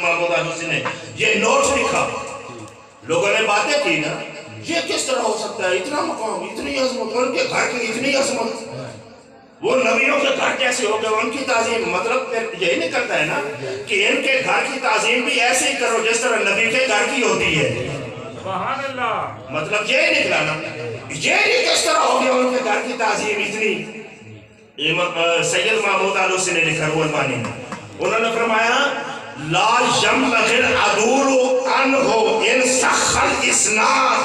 محمود آلوسی نے یہ نوٹ لکھا، لوگوں نے باتیں کی نا، یہ کس طرح ہو سکتا ہے، اتنا مقام، اتنی عظمت، ان کے گھر کی اتنی عظمت، وہ نبیوں کے گھر کیسے ہو گئے، ان کی تعظیم، مطلب یہی نکلتا ہے نا کہ ان کے گھر کی تعظیم بھی ایسے ہی کرو جس طرح نبی کے گھر کی ہوتی ہے. سبحان اللہ. مطلب یہی نکلا نا، یہ کس طرح ہو گیا ان کے گھر کی تعظیم اتنی. سید محمود آلوسی نے لکھا روح المانی میں، انہوں نے فرمایا لا ينبغي العدول عنه ان صح الاسناد.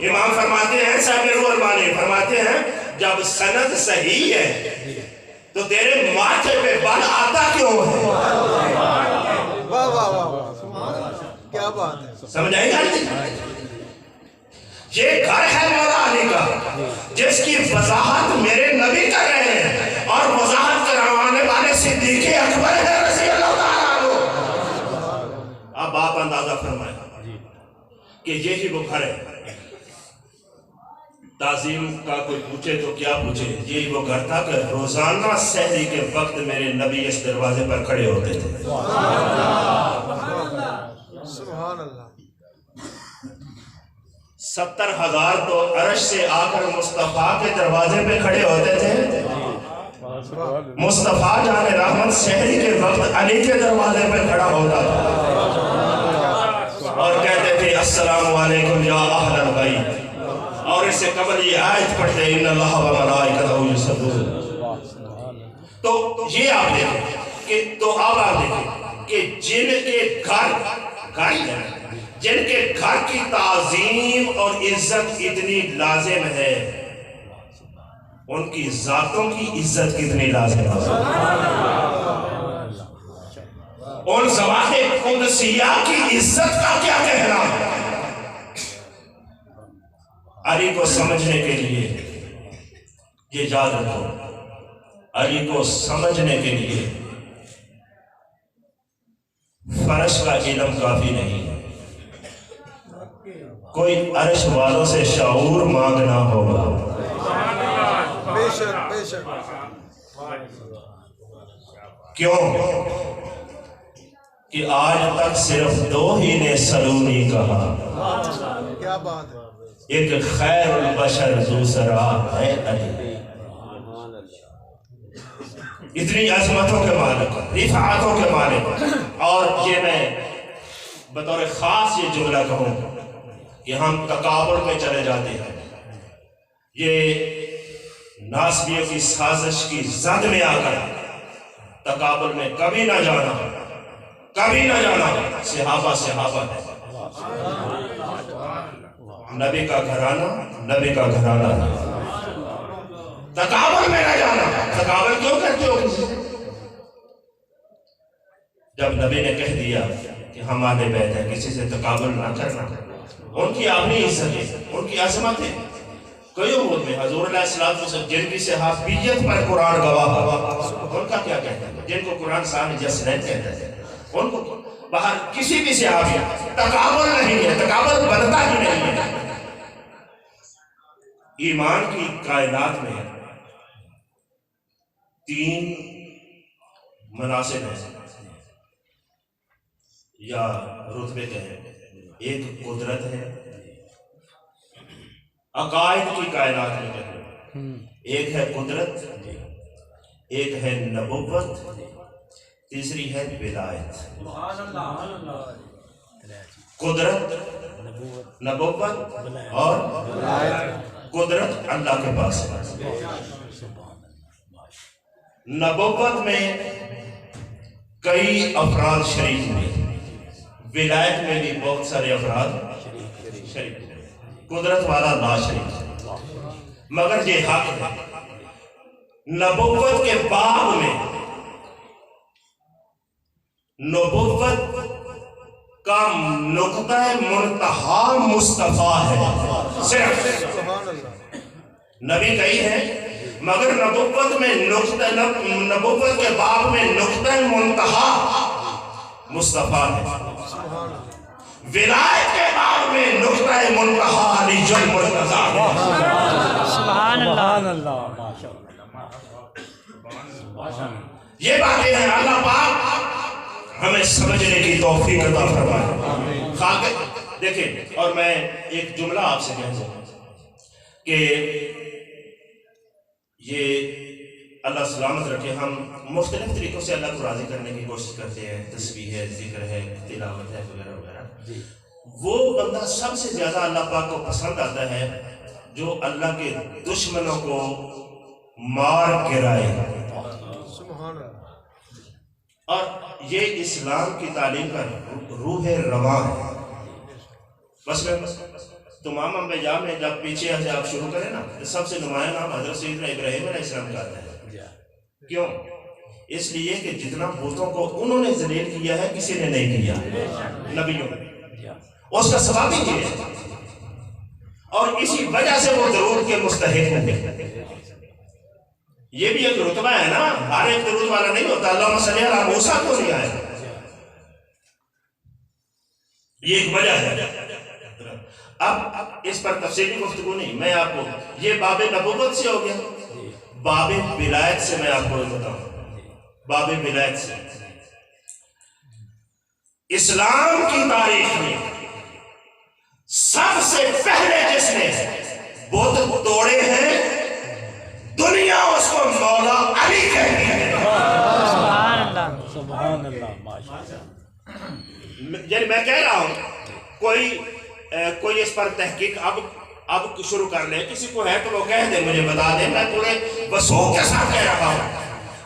امام فرماتے ہیں، صاحب روح المانی فرماتے ہیں جب سند صحیح ہے تو تیرے ماتھے پہ بال آتا کیوں ہے؟ واہ واہ واہ، کیا بات ہے. سمجھائیں گے؟ یہ گھر ہے مولا علی کا جس کی وضاحت میرے نبی کر رہے ہیں، اور وضاحت کروانے والے صدیق اکبر ہے رضی اللہ تعالیٰ عنہ. اب آپ اندازہ فرمائیں کہ یہی وہ گھر ہے. تعظیم کا کوئی پوچھے تو کیا پوچھے، یہی وہ گھر تھا کہ روزانہ سحری کے وقت میرے نبی اس دروازے پر کھڑے ہوتے تھے. سبحان اللہ. 70,000 تو عرش سے آ کر مصطفیٰ کے دروازے پہ کھڑے ہوتے تھے. مصطفیٰ جان رحمت سحری کے وقت علی کے دروازے پہ کھڑا ہوتا تھا اور کہتے تھے السلام علیکم یا اہل البیت، اور اس سے قبل یہ آیت پڑھتے ان اللہ و ملائکتہ یصلون. تو یہ آپ دیکھیں کہ تو اب آپ دیکھیں کہ جن کے گھر کی تعظیم اور عزت اتنی لازم ہے، ان کی ذاتوں کی عزت کتنی لازم ہے. ان ذوات قدسیہ کی عزت کا کیا کہنا ہے. علی کو سمجھنے کے لیے یہ یاد رکھو، علی کو سمجھنے کے لیے فرش کا علم کافی نہیں ہے، کوئی عرش والوں سے شعور مانگنا ہوگا. بے شک بے شک. کیوں کہ آج تک صرف 2 ہی نے سلونی کہا، کیا بات ہے. ایک خیر البشر دوسرا ہے علی. اتنی عظمتوں کے مالک، رفعتوں کے مالک. اور یہ میں بطور خاص یہ جملہ کہوں کہ ہم تکابر میں چلے جاتے ہیں، یہ ناسبیوں کی سازش کی زد میں آ کر تکابر میں کبھی نہ جانا، کبھی نہ جانا. صحابہ صحابہ ہے، نبی کا گھرانہ نبی کا گھرانہ ہے. تکابر میں نہ جانا. تکابر کیوں کرتے ہو کسی سے؟ جب نبی نے کہہ دیا کہ ہم اہل بیت ہیں، کسی سے تکابر نہ کرنا. ان کی اپنی عزت ہے، ان کی عظمت ہے. کئی امور میں حضور علیہ السلام وسلم جن کی صحابیت پر قرآن گواہ ہے، ان کا کیا کہتا ہے؟ جن کو قرآن صاحب جسنین کہتا ہے، ان کو باہر کسی بھی صحابی تکابر نہیں ہے، تکابر بنتا ہی نہیں ہے. ایمان کی کائنات میں 3 مناسب ہیں یا رتبے کہیں. ایک قدرت ہے، عقائد کی کائنات میں کہیں. ایک ہے قدرت، ایک ہے نبوت، تیسری ہے ولایت. قدرت، نبوت اور قدرت اللہ کے پاس ہے. نبوت میں کئی افراد شریک ہیں، ولایت میں بھی بہت سارے افراد شریک ہیں. قدرت والا لا شریک ہے. مگر یہ حق ہے نبوت کے باب میں، نبوت کا نقطہ منتہا مصطفیٰ ہے. صرف نبی کئی ہے، مگر نبوت میں نبوت کے باب میں نقطہ منتہا مصطفیٰ ہے. ولایت کے باب میں نقطہ منتہا علی المرتضیٰ ہے. سبحان اللہ. یہ باتیں ہیں اللہ پاک ہمیں سمجھنے کی توفیق عطا فرمائے. خاک دیکھیں، اور میں ایک جملہ آپ سے کہہ دوں کہ یہ اللہ سلامت رکھے، ہم مختلف طریقوں سے اللہ کو راضی کرنے کی کوشش کرتے ہیں، تسبیح ہے، ذکر ہے، تلاوت ہے، وغیرہ وغیرہ. وہ بندہ سب سے زیادہ اللہ پاک کو پسند آتا ہے جو اللہ کے دشمنوں کو مار گرائے. سبحان اللہ. اور یہ اسلام کی تعلیم کا روح رواں ہے. مثلا تمام انبیاء میں جب پیچھے سے آپ شروع کریں نا، سب سے نمایاں نام حضرت سیدنا ابراہیم علیہ السلام کا آتا ہے. کیوں؟ اس لیے کہ جتنا بتوں کو انہوں نے ذلیل کیا ہے کسی نے نہیں کیا نبیوں نے، اس کا سبب ہی یہ ہے، اور اسی وجہ سے وہ درود کے مستحق ہیں. یہ بھی ایک رتبہ ہے نا، ہر ایک درود والا نہیں ہوتا. اللہم صلی علی موسیٰ کو نہیں آیا، یہ ایک وجہ ہے. اب اس پر تفصیلی گفتگو نہیں، میں آپ کو یہ باب نبوت سے ہو گیا. باب ولایت سے میں آپ کو بتاؤں، باب ولایت سے اسلام کی تاریخ میں سب سے پہلے جس نے بت توڑے ہیں دنیا اس کو مولا علی کہتی ہے. سبحان اللہ، سبحان اللہ، ماشاءاللہ. یعنی میں کہہ رہا ہوں کوئی اس پر تحقیق اب شروع کر لے، کسی کو ہے تو وہ کہہ دے، مجھے بتا دے. میں پورے وثوق کے ساتھ کہہ رہا ہوں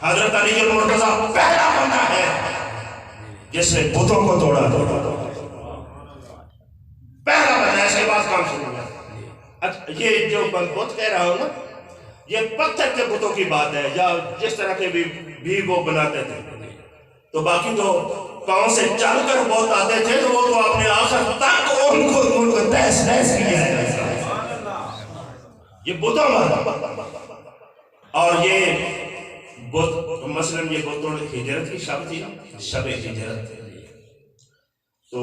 حضرت علی المرتضیٰ پہلا بندہ ہے جس نے بتوں کو توڑا. پہلا بندہ ایسے بات کام شروع ہوا. یہ جو بت کہہ رہا ہوں نا، یہ پتھر کے بتوں کی بات ہے، یا جس طرح کے بھی وہ بناتے تھے. تو باقی تو پاؤں سے چل کر بہت آتے تھے، تو وہ تو اپنے آخر تک ان کو تہس نہس کیا ہے. یہ بتوں والا. اور یہ بت مثلا یہ بتوں ہجرت کی شب تھی، شب ہجرت. تو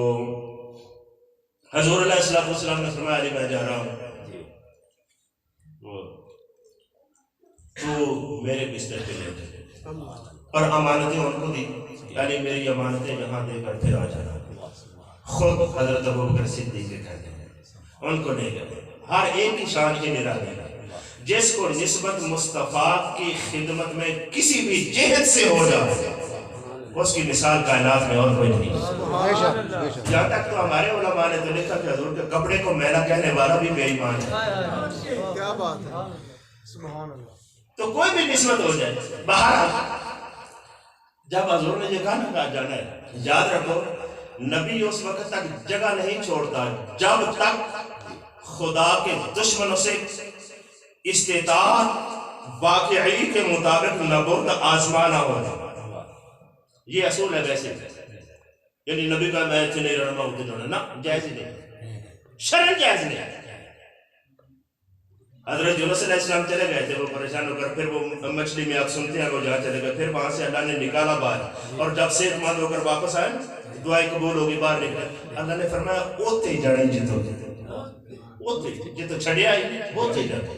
حضور علیہ السلام نے فرمایا علی میں جا رہا ہوں، تو میرے بستر پہ لے جائے اور امانتیں ان کو دی، یعنی میری امانتیں یہاں دے کر پھر آ جانا. خود حضرت ابوبکر صدیق کے گھر گئے، ان کو لے گئے. ہر ایک کی شان یہ نرالی ہے. جس کو نسبت مصطفیٰ کی خدمت میں کسی بھی جہت سے ہو جائے اس کی مثال کائنات میں اور کوئی نہیں. یہاں تک تو ہمارے علماء نے تو لکھا کہ حضور کے کپڑے کو میلا کہنے والا بھی بے ایمان ہے. کیا بات ہے. سبحان اللہ. تو کوئی بھی نسبت ہو جائے. باہر جب حضور نے یہ کہا نا کہا جانا ہے، یاد رکھو نبی اس وقت تک جگہ نہیں چھوڑتا جب تک خدا کے دشمنوں سے استطاعت واقعی کے مطابق نبوت آزما نہ ہو. یہ اصول ہے. ویسے یعنی نبی کا میں اتنے نہیں رہنا اتنے رہنا نا، جائز ہی نہیں، شرع جائز نہیں. حضرت یونس علیہ السلام چلے گئے تھے، وہ پریشان ہو کر پھر وہ مچھلی میں آپ سنتے ہیں وہ جہاں چلے گئے، پھر وہاں سے اللہ نے نکالا باہر، اور جب صحت مند ہو کر واپس آئے دعائیں قبول ہوگی، باہر نکلے. اللہ نے فرمایا اوتے ہی جڑیں جتو اوتے جتو چھڑیا ہی اوتے ہی جڑیں.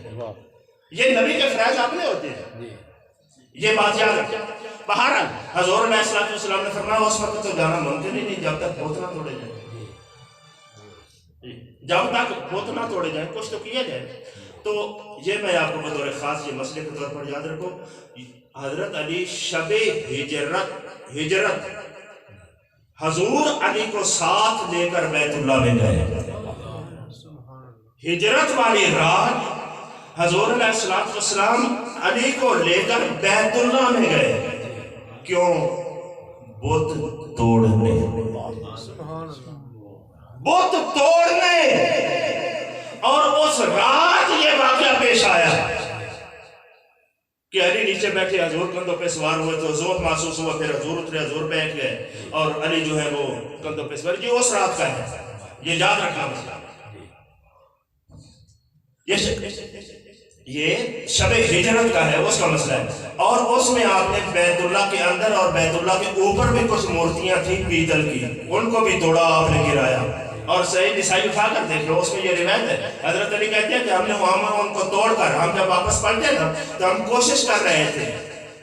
یہ نبی کے فرائض آپ نے ہوتے ہیں، یہ بات یاد رکھیں. بہرحال حضور علیہ السلام نے فرمایا اس وقت تو جانا ممکن ہی نہیں جب تک بت نہ توڑے جائیں، جب تک بت نہ توڑے جائیں کچھ تو کیا جائے. تو یہ میں آپ کو بطور خاص یہ مسئلے کے طور پر یاد رکھو، حضرت علی شب ہجرت حضور علی کو ساتھ لے کر بیت اللہ میں گئے. ہجرت والی رات حضور علیہ السلام علی کو لے کر بیت اللہ میں گئے. کیوں؟ بت توڑنے. بت توڑنے. اور اس رات یہ واقعہ پیش آیا کہ علی نیچے بیٹھے، حضور کندھوں پہ سوار ہوئے تو ذوق محسوس ہوا، پھر حضور اترے، حضور بیٹھ گئے اور علی جو ہے وہ کندھوں پہ سوار. یہ اس رات کا ہے، یہ یاد رکھنا مسئلہ. یہ شب ہجرت کا ہے، اس کا مسئلہ ہے. اور اس میں آپ نے بیت اللہ کے اندر اور بیت اللہ کے اوپر بھی کچھ مورتیاں تھیں پیتل کی، ان کو بھی توڑا آپ نے گرایا. اور صحیح نسائی اٹھا کر دیکھ لو، اس میں یہ روایت ہے. حضرت علی کہتے ہیں کہ ہم نے وہاں ان کو توڑ کر ہم جب واپس پلٹے نا تو ہم کوشش کر رہے تھے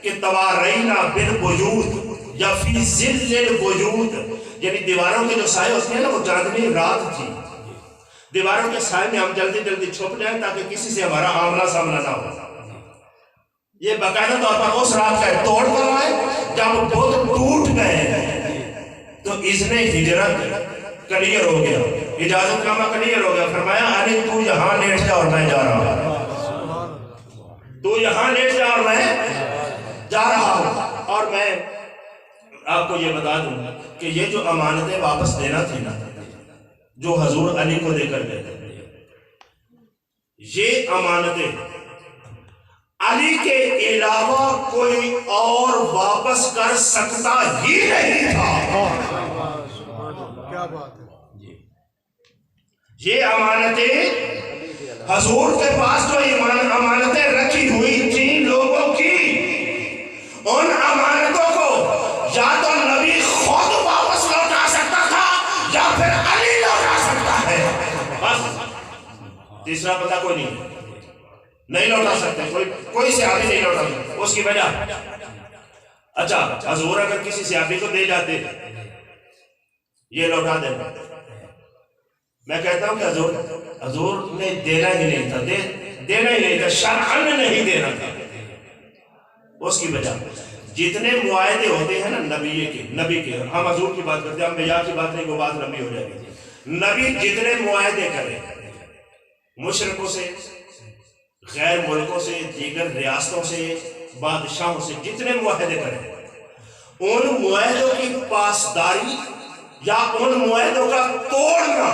کہ توارینا بالوجود یا فی ظل الوجود، یعنی دیواروں کے جو سائے ہوتے ہیں نا، وہ چاندنی رات تھی، دیواروں کے سائے میں ہم جلدی جلدی چھپ جائیں تاکہ کسی سے ہمارا آمنا سامنا نہ ہو۔ یہ باقاعدہ طور پر اس رات کا توڑ کر آئے جب بت ٹوٹ گئے تو اذن ہجرت کلیئر ہو گیا، اجازت نامہ کلیئر ہو گیا۔ فرمایا علی تو یہاں لیٹ جا اور میں جا رہا ہوں، تو یہاں لیٹ جا اور میں جا رہا ہوں۔ اور میں آپ کو یہ بتا دوں کہ یہ جو امانتیں واپس دینا تھی نا، جو حضور علی کو دے کر گئے تھے، یہ امانتیں علی کے علاوہ کوئی اور واپس کر سکتا ہی نہیں تھا۔ کیا بات ہے، یہ امانتیں حضور کے پاس جو امانتیں رکھی ہوئی تھیں لوگوں کی، ان امانتوں کو یا تو نبی خود واپس لوٹا سکتا تھا یا پھر علی لوٹا سکتا ہے، بس تیسرا بندہ کوئی نہیں لوٹا سکتے، کوئی صحابی نہیں لوٹا سکتا۔ اس کی وجہ اچھا حضور اگر کسی صحابی کو دے جاتے یہ لوٹا دے، میں کہتا ہوں کہ حضور نے دینا ہی نہیں تھا، دینا ہی نہیں تھا، شرعاً نہیں دینا تھا۔ اس کی وجہ جتنے معاہدے ہوتے ہیں نا نبی کے، ہم حضور کی بات کرتے ہیں، ہم معیار کی بات نہیں، وہ بات لمبی ہو جائے گی۔ نبی جتنے معاہدے کرے مشرکوں سے، غیر ملکوں سے، دیگر ریاستوں سے، بادشاہوں سے، جتنے معاہدے کریں، ان معاہدوں کی پاسداری یا ان معاہدوں کا توڑنا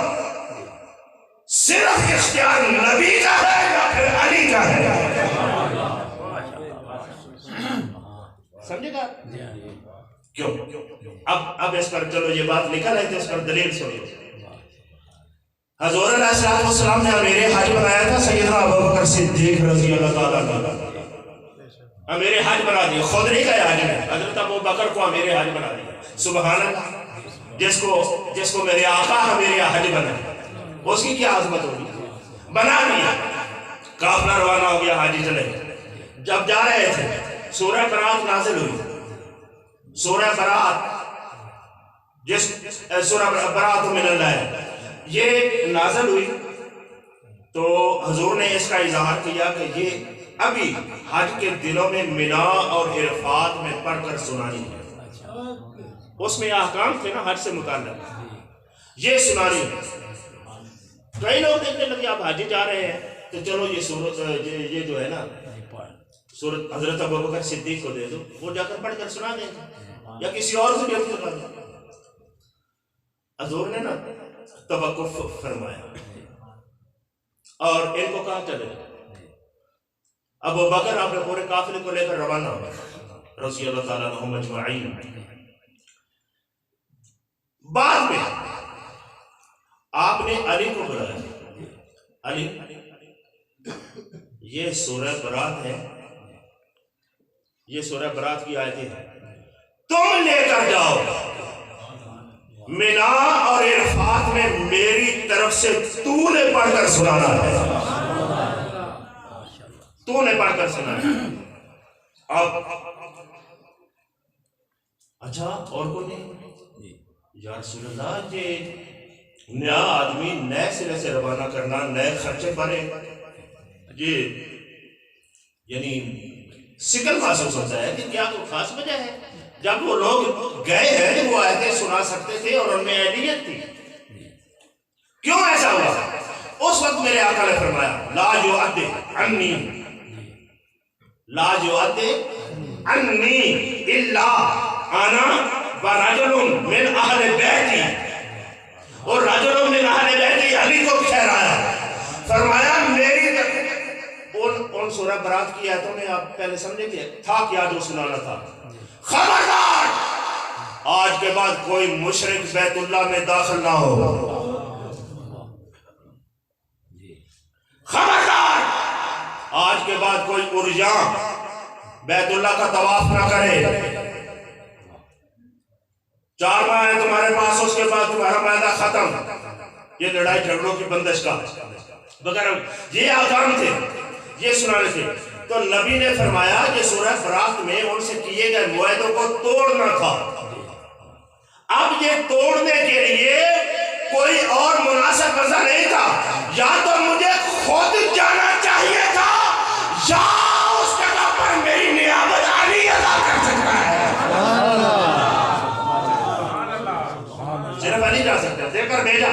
صرف اختیار نبی کا ہے یا پھر علی کا ہے۔ سمجھے گا کیوں؟ اب اس پر چلو یہ بات نکل ہے تو اس پر دلیل سنیے۔ حضور علیہ السلام نے امیر حج بنایا تھا سیدنا ابوبکر صدیق رضی اللہ تعالیٰ عنہ، امیر حج بنا دیا، خود نہیں گئے حج میں، حضرت ابوبکر کو امیر حج بنا دیا۔ سبحان اللہ، جس کو میرے آقا امیر حج بنا، اس کی کیا عظمت ہوگی، بنا دیا۔ قافلہ روانہ ہو گیا، حاجی چلے، جب جا رہے تھے سورہ برات نازل ہوئی، سورہ برات سورہ برات من اللہ یہ نازل ہوئی تو حضور نے اس کا اظہار کیا کہ یہ ابھی حج کے دنوں میں منا اور عرفات میں پڑھ کر سنانی ہے، اس میں احکام تھے نا حج سے متعلق، یہ سنانی ہے۔ کئی لوگ دیکھنے لگے آپ حاجی جا رہے ہیں تو چلو یہ سورت یہ جو ہے نا سورت حضرت ابوبکر صدیق کو دے دو، وہ جا کر پڑھ کر سنا دیں یا کسی اور سے بھی سنا دیں۔ حضور نے نا توقف فرمایا اور ان کو کہا چلے۔ ابوبکر آپ نے پورے قافلے کو لے کر روانہ ہو رضی اللہ تعالیٰ عنہم اجمعین۔ بعد میں آپ نے علی کو بلایا، علی یہ سورہ برات ہے، یہ سورہ برات کی آیتیں ہیں، تم لے کر جاؤ منا اور عرفات میں میری طرف سے تو نے پڑھ کر سنانا ہے، تو نے پڑھ کر سنانا ہے۔ اب اچھا اور کوئی نہیں؟ یا رسول اللہ یہ نیا آدمی نئے سرے سے روانہ کرنا، نئے خرچے بھرے، یہ یعنی سکل محسوس ہوتا ہے کہ کیا کوئی خاص وجہ ہے؟ جب وہ لوگ گئے ہیں وہ آیتیں سنا سکتے تھے اور ان میں اہلیت تھی، کیوں ایسا ہوا؟ اس وقت میرے آقا نے فرمایا لا یؤدی عنی، لا یؤدی عنی الا انا ورجل من اہل بیتی، اور رجل من اہل بیتی علی کو ٹھہرایا، فرمایا میری ان سورہ برات کی آیتوں میں آپ پہلے سمجھے کہ تھا کیا جو سنانا تھا؟ خبردار آج کے بعد کوئی مشرک بیت اللہ میں داخل نہ ہو، خبردار آج کے بعد کوئی عریان بیت اللہ کا طواف نہ کرے، 4 ماہ ہے تمہارے پاس، اس کے بعد تمہارا معاہدہ ختم، یہ لڑائی جھگڑوں کی بندش کا وغیرہ، یہ احکام تھے، یہ سنانے تھے۔ تو نبی نے فرمایا کہ سورہ برات میں ان سے کیے گئے معاہدوں کو توڑنا تھا. اب یہ توڑنے کے لیے کوئی اور مناسب وجہ نہیں تھا. یا تو مجھے خود جانا چاہیے تھا یا اس جگہ پر میری نیابت علی ادا کر سکتا ہے. صرف علی جا سکتا ہے. دے کر بھیجا.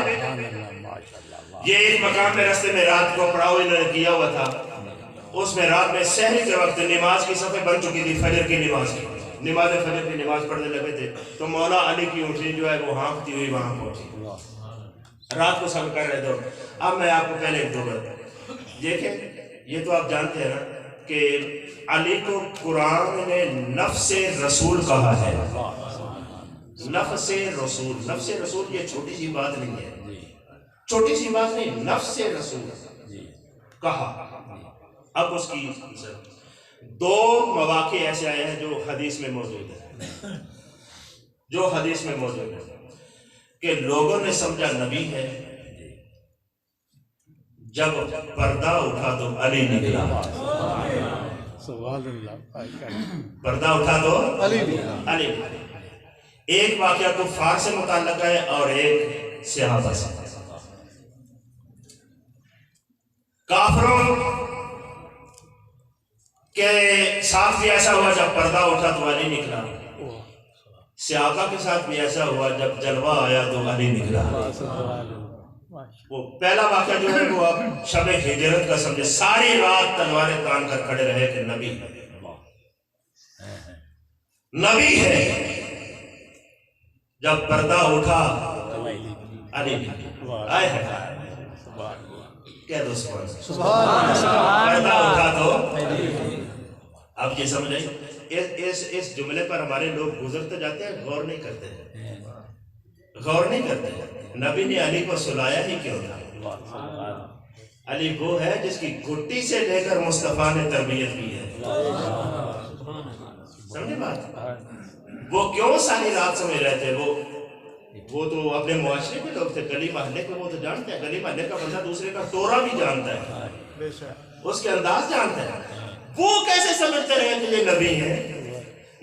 یہ ایک مقام میں راستے میں رات کو پڑاؤ انہوں نے کیا ہوا تھا. اس میں رات میں سحری کے وقت نماز کی صفیں بن چکی تھی. فجر کی نماز کی نماز فجر کی نماز پڑھنے لگے تھے تو مولا علی کی اونٹنی جو ہے وہ ہانپتی ہوئی وہاں پہنچی. رات کو سب کر رہے تھے. اب میں آپ کو پہلے ایک دو بات دیکھیں. یہ تو آپ جانتے ہیں نا کہ علی کو قرآن نے نفس رسول کہا ہے. نفس رسول. نفس رسول یہ چھوٹی سی بات نہیں ہے. چھوٹی سی بات نہیں. نفس رسول کہا. اب اس کی دو مواقع ایسے آئے ہیں جو حدیث میں موجود ہیں. جو حدیث میں موجود ہے کہ لوگوں نے سمجھا نبی ہے. جب پردہ اٹھا تو علی نکلا. پردہ اٹھا تو علی نکلا. ایک واقعہ کفار سے متعلق ہے اور ایک صحابہ سے. کافروں کے ساتھ بھی ایسا ہوا جب پردہ اٹھا تو علی نکلا. صحابہ کے ساتھ بھی ایسا ہوا جب جلوہ آیا تو علی نکلا. وہ پہلا واقعہ جو ہے وہ آپ شب ہجرت کا سمجھے. ساری رات تلواریں تان کر کھڑے رہے کہ نبی ہے. جب پردہ اٹھا علی آئے ہیں. کہہ دو سبحان اللہ. پردہ اٹھا تو آپ یہ سمجھ رہے. اس جملے پر ہمارے لوگ گزرتے جاتے ہیں, غور نہیں کرتے. نبی نے علی کو سلایا ہی کیوں تھا؟ علی وہ ہے جس کی گھٹی سے لے کر مصطفیٰ نے تربیت کی ہے. سمجھے بات؟ وہ کیوں ساری رات سمجھ رہے تھے؟ وہ تو اپنے معاشرے کے لوگ تھے. گلی محلے کو وہ تو جانتے ہیں. گلی محلے کا بندہ دوسرے کا ٹورا بھی جانتا ہے, اس کے انداز جانتا ہے. وہ کیسے سمجھتے رہے کہ یہ نبی ہے؟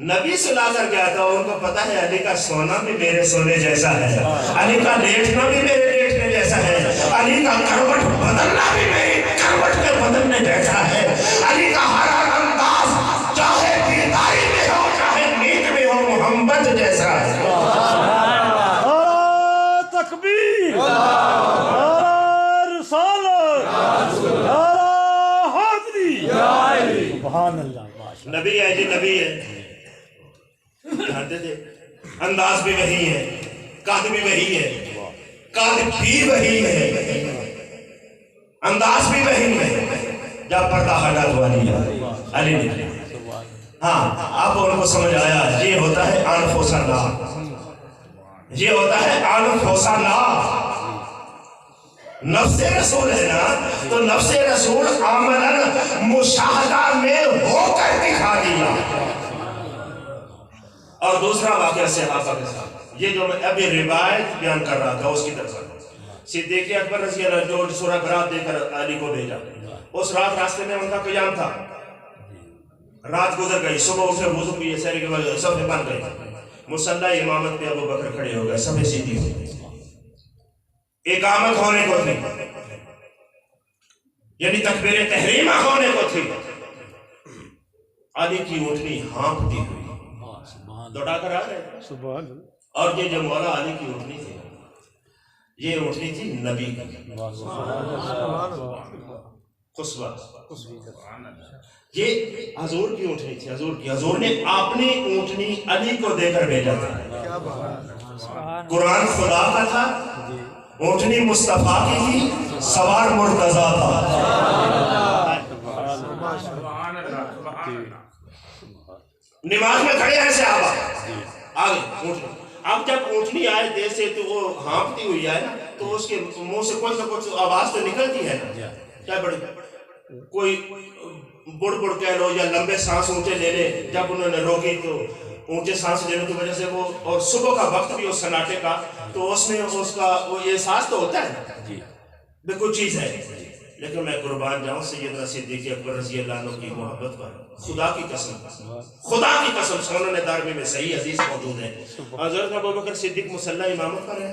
نبی سلا کر گیا تھا. ان کو پتا ہے علی کا سونا بھی میرے سونے جیسا ہے, علی کا لیٹنا بھی میرے لیٹنے جیسا ہے, علی کا کروٹ بدلنا بھی میری کروٹ کے بدلنے جیسا ہے, علی کا ہر انداز چاہے بیداری میں ہو چاہے نیند میں ہو محمد جیسا ہے. تکبیر, رسالت, حاضری. سبحان اللہ. نبی ہے جی, نبی ہے. جانتے تھے انداز بھی وہی ہے, قد بھی وہی ہے, قد بھی وہی ہے, انداز بھی وہی ہے. جب پردہ ہٹا تو علی نکلے. ہاں آپ ان کو سمجھ آیا. یہ ہوتا ہے انفس اللہ. یہ ہوتا ہے انفس اللہ. نفس رسول ہے نا, تو نفس رسول عملاً مشاہدہ میں ہو کر دکھا دیا. اور دوسرا واقعہ صحابہ کے ساتھ, یہ جو میں ابھی روایت بیان کر رہا تھا اس کی طرف صدیق اکبر رضی اللہ جو سورہ برات دے کر علی کو بھیجا. اس رات راستے میں ان کا قیام تھا. رات گزر گئی, صبح اٹھے وضو کیے, سحری کے بعد صفیں بن گئی. مصلی امامت پہ ابو بکر کھڑے ہو گئے, صفیں سیدھی ہو گئی. اقامت ہونے کو تھی, یعنی تکبیر تحریمہ ہونے کو تھی. علی کی اونٹنی ہانپتی ہوئی دوڑا کر آ رہے. اور یہ جو مولا علی کی اونٹنی تھی, یہ اونٹنی تھی نبی کی قصوہ. یہ حضور کی اونٹنی تھی. حضور نے اپنی اونٹنی علی کو دے کر بھیجا تھا. قرآن خدا کا تھا, اونٹنی مصطفیٰ کی تھی, سوار مرتضیٰ تھا. نماز میں کھڑے ہیں صحابہ آگے اونٹنی. اب جب اونٹنی آئے دیر سے تو وہ ہانپتی ہوئی آئے نا, تو اس کے منہ سے کوئی نہ کچھ آواز تو نکلتی ہے نا. کیا بڑی کوئی بڑ بڑ کہہ لو یا لمبے سانس اونچے لے لے. جب انہوں نے روکی تو اونچے سانس لینے کی وجہ سے وہ, اور صبح کا وقت بھی اس سناٹے کا, تو اس میں اس کا وہ احساس تو ہوتا ہے نا, کوئی چیز ہے. لیکن میں قربان جاؤں سیدنا صدیق اکبر رضی اللہ عنہ کی محبت پر، خدا کی قسم سنن دارمی میں صحیح حدیث موجود ہے، حضرت ابوبکر صدیق مصلی امامت پر ہے،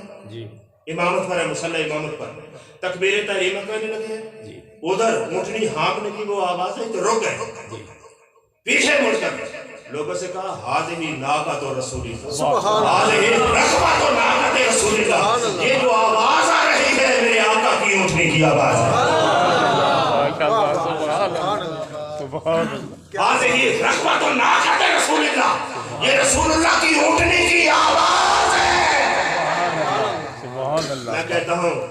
امامت پر ہے، مصلی امامت پر تکبیر تحریمہ کرنے لگے ہیں، ادھر اونٹنی ہانکنے کی وہ آواز ہے تو رک گئے، پیچھے مڑ کر لوگوں سے کہا ہاذہ ناقۃ رسول اللہ، ہاذہ رکبۃ ناقۃ رسول اللہ، یہ جو آواز آ رہی ہے میرے آقا کی اونٹنی کی آواز ہے، ہاذہ رکبۃ ناقۃ رسول اللہ، یہ رسول اللہ کی اونٹنی کی آواز ہے۔ میں کہتا ہوں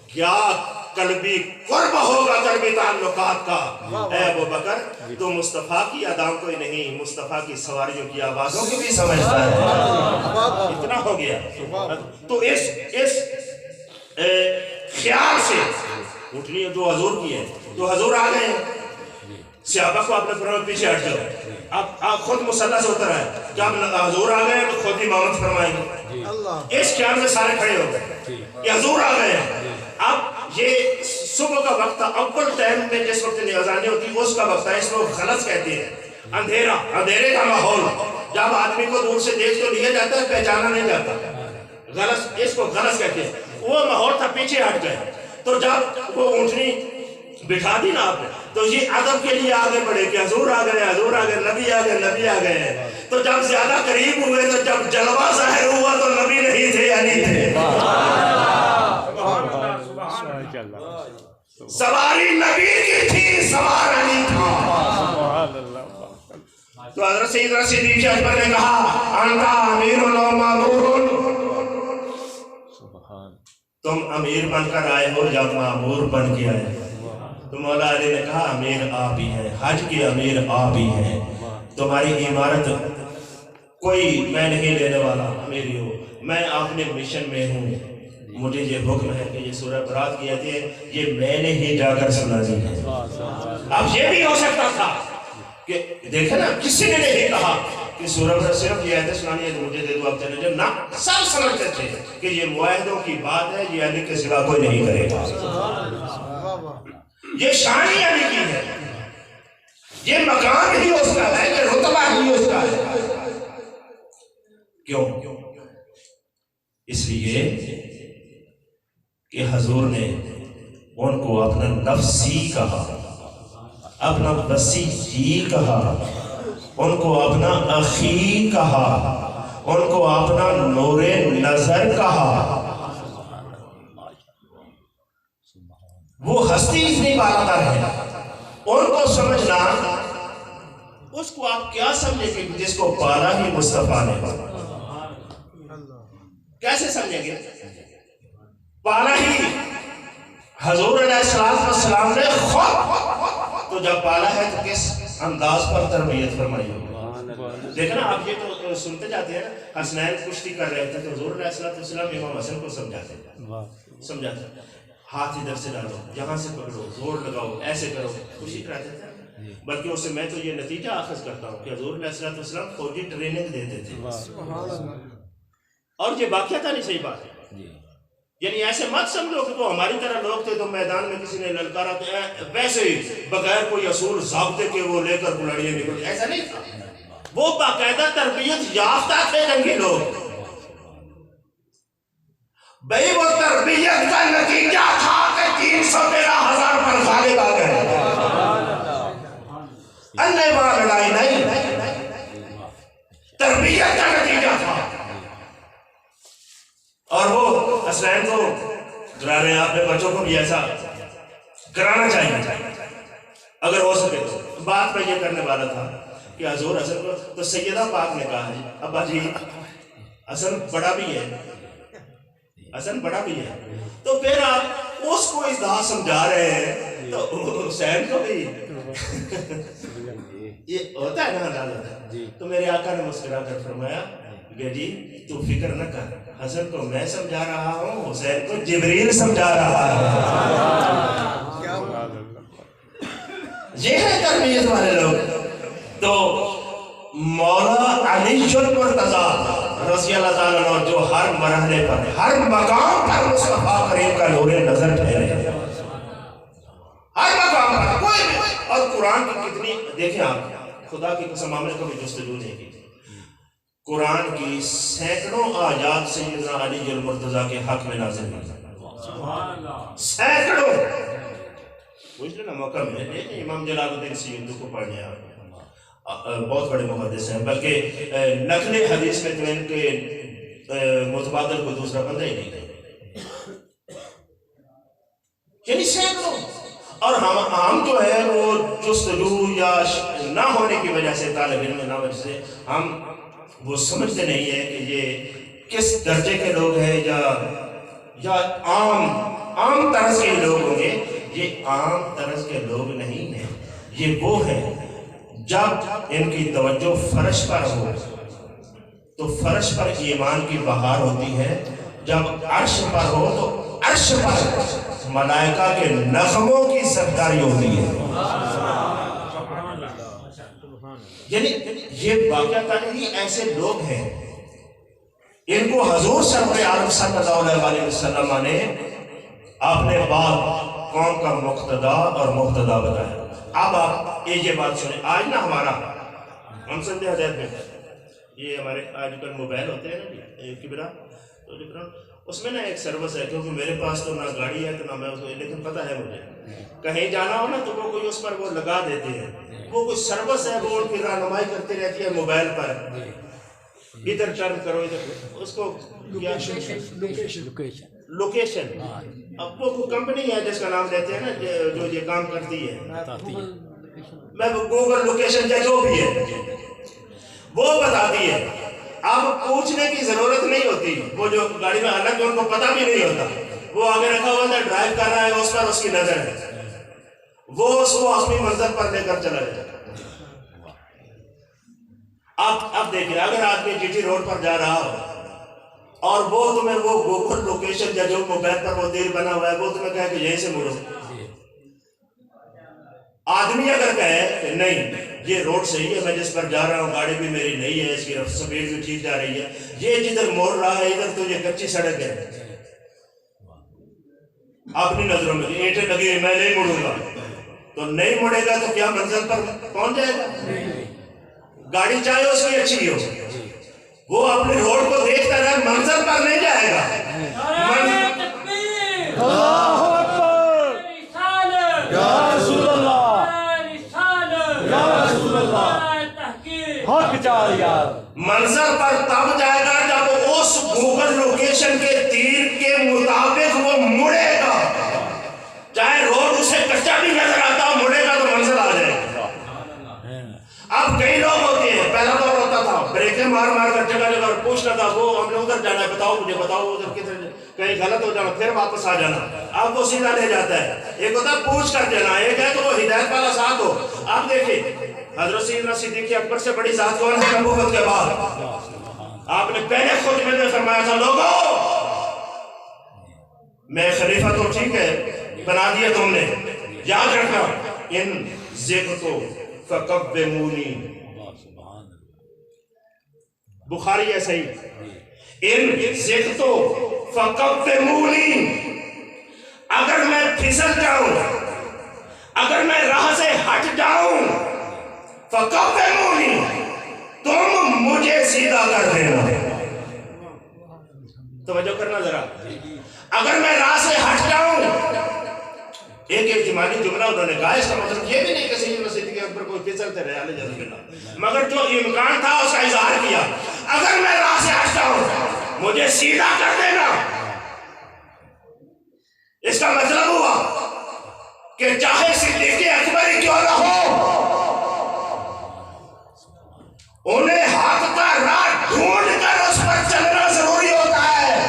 کیا قلبی قرب ہوگا قلبی تعلقات کا، اے ابو بکر تو مصطفیٰ کی اداؤں کو ہی نہیں مصطفیٰ کی سواریوں کی آوازوں کی بھی سمجھتا ہے، اتنا ہو گیا۔ تو اس خیال سے اٹھنی جو حضور کی ہے، تو حضور آ گئے صحابہ کو اپنے فرمائے پیچھے ہٹ جاؤ، آپ خود مصلی سے اتر آئے، جب حضور آ گئے تو خود امامت فرمائیں گے، اس خیال میں سارے کھڑے ہو گئے کہ حضور آ گئے۔ اب یہ صبح کا وقت تھا، اول ٹائم میں جس وقت اذانیں ہوتی اس کا وقت ہے، اس کو غلط کہتے ہیں، اندھیرے کا ماحول، جب آدمی کو دور سے دیکھ تو لیا جاتا ہے پہچانا نہیں جاتا، غلط، اس کو غلط کہتے ہیں، وہ ماحول تھا، پیچھے ہٹ گئے۔ تو جب وہ اونٹنی بٹھا دی نا آپ نے تو یہ ادب کے لیے آگے بڑھے کہ حضور آ گئے، حضور آ گئے، نبی آ گئے، نبی آ گئے۔ تو جب زیادہ قریب ہوئے تو جب جلوہ ظاہر ہوا تو نبی نہیں تھے، علی تھے، سواری نبی کی تھی، سوار علی تھا۔ تو حضرت سیدنا صدیق اکبر نے کہا انتا امیر و مامور، تم امیر بن کر آئے ہو یا مامور بن کے آئے ہو؟ تو مولا علی نے کہا امیر آپ ہی ہیں، حج کے امیر آپ ہی ہیں، تمہاری عمارت کوئی میں نہیں لینے والا، میری ہو، میں اپنے مشن میں ہوں، مجھے یہ حکم ہے کہ یہ سورہ برات کی آیت ہے یہ میں نے ہی جا کر سنا دی ہے۔ اب یہ بھی ہو سکتا تھا کہ دیکھیں نا کسی نے نہیں کہا کہ سورہ برات صرف یہ آیت سنانی ہے تو مجھے دے دو اب چلے جائیں، نہ سب سمجھتے تھے کہ یہ معاہدوں کی بات ہے، یہ علی کے سوا کوئی نہیں کرے گا، یہ شان ہی علی کی ہے، یہ مقام ہی اس کا ہے، یہ رتبہ ہی اس کا ہے۔ کیوں؟ اس لیے کہ حضور نے ان کو اپنا نفسی کہا، اپنا وسیع جی کہا، ان کو اپنا اخی کہا، ان کو اپنا نور نظر کہا۔ وہ ہستی اتنی بالاتر ہے، ان کو سمجھنا، اس کو آپ کیا سمجھیں گے جس کو پالا ہی مصطفیٰ نے، کیسے سمجھیں گے؟ پالا ہی حضور علیہ السلام نے خود، تو جب پالا ہے تو کس انداز پر تربیت فرمائی ہوگی؟ دیکھنا آپ یہ تو سنتے جاتے ہیں نا، حسنین کشتی کر رہے تھے تو حضور علیہ السلام امام حسن کو سمجھاتے ہاتھ ادھر سے ڈالو، یہاں سے پکڑو، زور لگاؤ، ایسے کرو، خوشی کراتے تھے۔ بلکہ اس سے میں تو یہ نتیجہ اخذ کرتا ہوں کہ حضور علیہ السلام فوجی ٹریننگ دیتے تھے، اور یہ واقعہ تھا نہیں، صحیح بات ہے، یعنی ایسے مت سمجھو کہ وہ ہماری طرح لوگ تھے تو میدان میں کسی نے للکارا تھے ویسے ہی بغیر کوئی اصول ضابطے کے وہ لے کر گلڑیاں نکلتے، ایسا نہیں تھا، وہ باقاعدہ تربیت یافتہ تھے جنگی لوگ۔ بھئی وہ تربیت کا نتیجہ تھا کہ 313,000 پر غالب آ گئے، انہیں وہاں لڑائی نہیں، تربیت کا نتیجہ تھا۔ اور وہ حسنین کو ڈرا رہے ہیں، اپنے بچوں کو بھی ایسا کرانا چاہیے اگر ہو سکے تو۔ بات میں یہ کرنے والا تھا کہ حضور حسن کو تو سیدہ پاک نے کہا جی ابا جی حسن بڑا بھی ہے، حسن بڑا بھی ہے، تو پھر آپ اس کو اصلاح سمجھا رہے ہیں تو حسین کو بھی یہ ہوتا ہے نا عدالت۔ تو میرے آقا نے مسکرا کر فرمایا کہ جی تو فکر نہ کر، حسن کو میں سمجھا رہا ہوں، حسین کو جبریل سمجھا رہا ہے۔ یہ ہے تربیت والے لوگ۔ تو مولا علی المرتضیٰ رضی اللہ تعالیٰ عنہ جو ہر مرحلے پر، ہر مقام پر مصطفیٰ کریم کا نور نظر ٹھہرے، قرآن کی کتنی دیکھیں آپ خدا کی قسم ہم نے کبھی جستجو نہیں کی قرآن کی سینکڑوں آیات سیدنا علی المرتضیٰ کے حق میں نازل ہوئی سینکڑوں پوچھ لینا موقع ملے امام جلال الدین سیوطی کو پڑھنے آپ بہت بڑے محدث ہیں بلکہ نقل حدیث میں تو ان کے متبادل کو دوسرا بندہ ہی نہیں یعنی سینکڑوں اور ہم جو ہے وہ جستجو یا نہ ہونے کی وجہ سے طالب علم نہ وجہ سے ہم وہ سمجھتے نہیں ہیں کہ یہ کس درجے کے لوگ ہیں یا عام طرز کے لوگ ہوں گے یہ عام طرز کے لوگ نہیں ہیں یہ وہ ہیں جب ان کی توجہ فرش پر ہو تو فرش پر ایمان کی بہار ہوتی ہے جب عرش پر ہو تو عرش پر ملائکہ کے نغموں کی سرداری ہوتی ہے یعنی یہ واقعہ ہی ایسے لوگ ہیں ان کو حضور سرور عالم صلی اللہ علیہ وسلم نے اپنے بعد قوم کا مقتدا اور محتدا بتایا اب آپ یہ بات سنیں آج نا ہمارا ہم سندھ حضرت میں یہ ہمارے آج کل موبائل ہوتے ہیں نا کبرا تو اس میں نا ایک سروس ہے کیونکہ میرے پاس تو نہ گاڑی ہے تو نہ میں اس کو لیکن پتہ ہے مجھے کہیں جانا ہو نا تو وہ کوئی اس پر وہ لگا دیتے ہیں وہ کوئی سروس ہے وہ ان کی رہنمائی کرتی رہتی ہے موبائل پر ادھر ٹرن کرو ادھر اس کو لوکیشن اب وہ کوئی کمپنی ہے جس کا نام لیتے ہیں نا جو یہ کام کرتی ہے میں گوگل لوکیشن یا جو بھی ہے وہ بتاتی ہے اب پوچھنے کی ضرورت نہیں ہوتی وہ جو گاڑی میں حالانکہ ان کو پتہ بھی نہیں ہوتا وہ آگے رکھا ہوا تھا ڈرائیو کر رہا ہے اس پر اس کی نظر ہے وہ اس کو اپنی منزل پر لے کر چلا جائے اب دیکھیں اگر آدمی جی ٹی روڈ پر جا رہا ہو اور وہ تمہیں وہ گوگل لوکیشن یا جو موبائل پر وہ تیر بنا ہوا ہے وہ تمہیں کہے کہ یہیں سے مڑو آدمی اگر کہے کہ نہیں یہ روڈ صحیح ہے میں جس پر جا رہا ہوں گاڑی بھی میری نہیں ہے اس کی سپیڈ بھی ٹھیک جا رہی ہے یہ جدھر موڑ رہا ہے ادھر تو یہ کچی سڑک ہے اپنی نظروں میں اینٹیں لگی ہیں میں نہیں مڑوں گا تو نہیں مڑے گا تو کیا منزل پر پہنچ جائے گا گاڑی چاہے اس کی اچھی ہو وہ اپنے روڈ کو دیکھتا رہے منزل پر نہیں جائے گا منظر پر تب جائے گا جب اس گوگل لوکیشن کے تیر کے مطابق وہ مڑے گا چاہے روڈ اسے کچا بھی نظر آتا مڑے گا تو منزل آ جائے گا اب کئی لوگ ہوتے ہیں پہلا دور ہوتا تھا بریکیں مار کر جگہ جگہ پوچھنا تھا وہ ہم نے ادھر جانا ہے بتاؤ مجھے بتاؤ ادھر کدھر کہیں غلط ہو جانا پھر واپس آ جانا اب وہ سیدھا لے جاتا ہے ایک ہوتا ہے پوچھ کر دینا ایک ہے تو وہ ہدایت والا ساتھ ہو اب دیکھیں حضرت سیدنا صدیق اکبر سے بڑی ذات کون ہے نبوت کے بعد آپ نے پہلے خطبے میں فرمایا تھا لوگوں میں خلیفہ تو ٹھیک ہے بنا دیا تم نے یاد رکھنا ان ذکرتو فقبمونی بخاری ہے صحیح ان ذکرتو فقبمونی اگر میں پھسل جاؤں اگر میں راہ سے ہٹ جاؤں فقبمونی تم مجھے سیدھا کر دینا توجہ کرنا ذرا اگر میں راہ سے ہٹ جاؤں ایک احتمالی جملہ انہوں نے کہا اس کا مطلب یہ بھی نہیں کہ سیدنا صدیق اکبر کوئی پھسلتے رہے علیہ السلام مگر جو امکان تھا اس کا اظہار کیا اگر میں راہ سے ہٹ جاؤں مجھے سیدھا کر دینا اس کا مطلب ہوا کہ چاہے صدیق اکبر کیوں نہ ہو انہیں حق کا راہ ڈھونڈ کر اس پر چلنا ضروری ہوتا ہے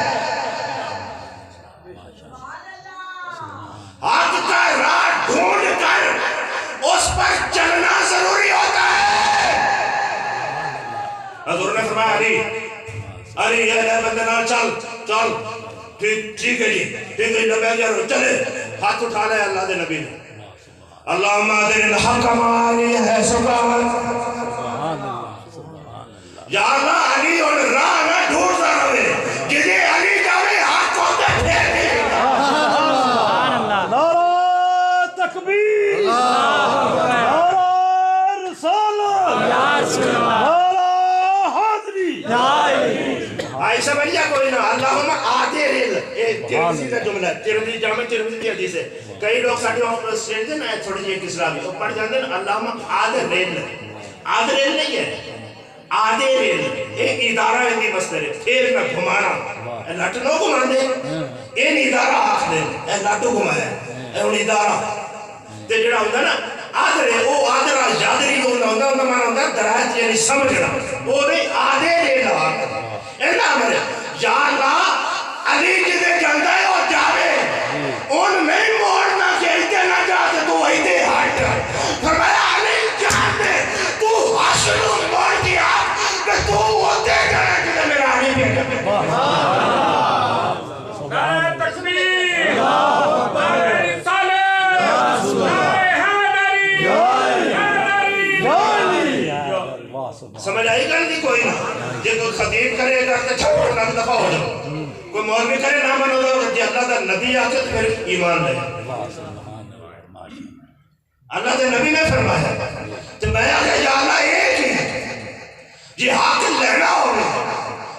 حق کا راہ ڈھونڈ کر اس پر چلنا ضروری ہوتا ہے حضور نے فرمایا علی یہ بندنا چل ٹھیک ہے جی نبی چلے ہاتھ اٹھا لے اللہ دے نبی نے اللہم آدھر الحق مانی ہے سبحان یا اللہ علی اور راہ نہ ڈھونڈتا رہے جسے علی جاوے ہاتھ کو دے نعرہ تکبیر بھائی سمجھیا کوئی نہ اللہم آدھے ریل ترمذی کا جملہ ہے ترمذی جامع ترمذی کی حدیث ہے کئی لوگ ساڑھے وہاں سٹیج دے نا تھوڑی جی ایک اسلامی وہ پڑھ جاندے نا اللہم آدھے ریل نہیں ہے آدھے ریل ایک ادارہ ہے مصدر ہے پھر نہ گھمانا لٹنوں گھمان دے این ادارہ آخ دے اے لٹو گھمایا اے ان ادارہ تے جڑا ہوندہ نا آدھرے او آدھرہ یادری ہوندہ ہوندہ مانا ہوندہ درائت یعنی سمجھنا وہ نہیں آدھے ریل آخ اینا ہمارے یا اللہ علی جدے جاندہ ہے اور جاوے ان میں موڑنا کہ ایتے نہ جاتے تو ایتے ہٹ فرمایا علی جاندے تو حسنوں موڑ دیا کہ تو ہوتے جانا جدے میرا علی بیٹا نعرہ تکبیر نعرہ رسالت نعرہ سمجھ آئی گا نہیں کوئی نہ یہ کوئی خطیب کرے گا کہ چھوڑ نہ دفعہ ہو جاؤ کوئی مولوی کرے نہ منو دو کہ اللہ کا نبی آتے تو پھر ایمان لے اللہ کے نبی نے فرمایا تو میں آگے یا اللہ ایک ہی ہے یہ حق لینا ہوگا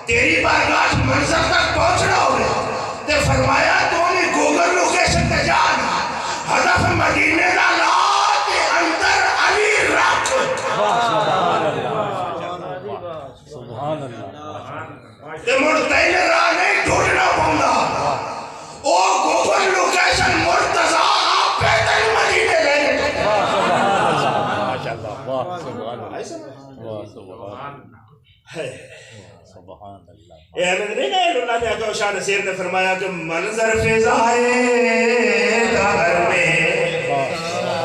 تیری بارگاہ منظر تک پہنچنا ہوگا تو فرمایا تو نے گوگل لوکیشن تے جانا ہدف مدینے دا لات اندر علی رکھ تے مرتین راہ نہیں ڈھونڈنا پوندا او گوگل لوکیشن مرتضی آپ پیدل مدینے لے اے احمد نہیں گئے اللہ نے اکو شاہ نصیر نے فرمایا کہ منظر فضائے دہر میں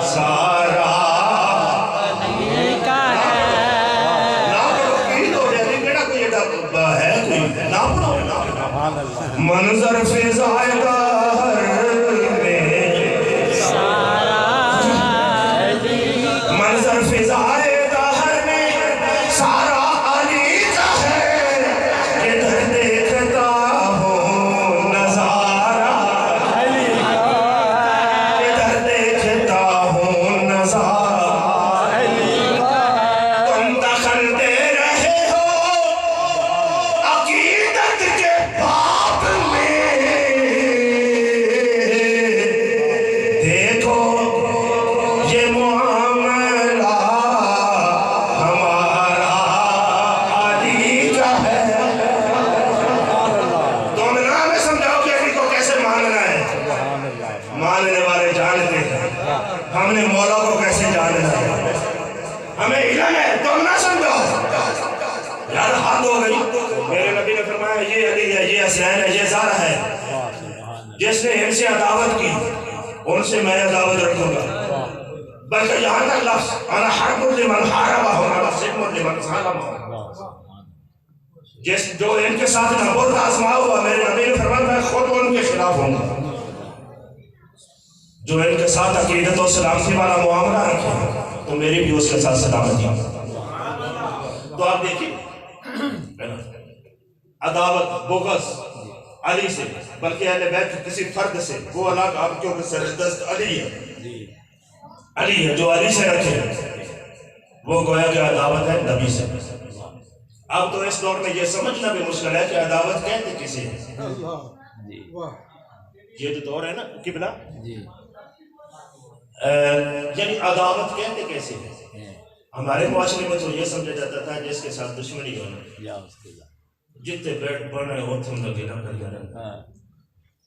سارا منظر فضائے دہر میں سارا منظر فضائے دہر میں سارا علی کا ہے ادھر دیکھتا ہوں نظارہ ادھر دیکھتا ہوں نظارہ تم دخل دے رہے ہو عقیدت کے باپ میں دیکھو یہ معاملہ ہمارا علی کا ہے تم نام میں سمجھاؤ کہ علی کو کیسے ماننا ہے ماننے والے جانتے ہیں ہم نے مولا کو کیسے جاننا ہے ہمیں علم ہے تم نہ سمجھو یار حد ہو گئی میرے نبی نے فرمایا یہ علی ہے یہ حسین ہے یہ زہرا ہے جس نے ان سے عداوت کی ان سے میں عداوت رکھوں گا بلکہ یہاں تک لفظ انا حرب لمن حاربہ انا سلم لمن سالمہ جس جو ان کے ساتھ نبوت آزما ہوا میرے نبی نے فرمایا میں خود ان کے خلاف ہوں گا جو ان کے ساتھ عقیدت و سلامتی والا معاملہ رکھے تو میری بھی اس کے ساتھ سلامتی تو آپ دیکھیں عداوت بغض علی سے بلکہ اہل بیت کسی فرد سے وہ الگ آپ کیوں کہ سردست علی ہے علی ہے جو علی سے رکھے وہ گویا کہ عداوت ہے نبی سے اب تو اس دور میں یہ سمجھنا بھی مشکل ہے کہ عداوت کہتے کسی ہے یہ جو دور ہے نا قبلہ یعنی عداوت کہتے کیسے ہیں ہمارے معاشرے میں تو یہ سمجھا جاتا تھا جس کے ساتھ دشمنی ہونا جتنے بیٹھ بڑھ رہے ہوتے ہیں لگے نہ کر جانا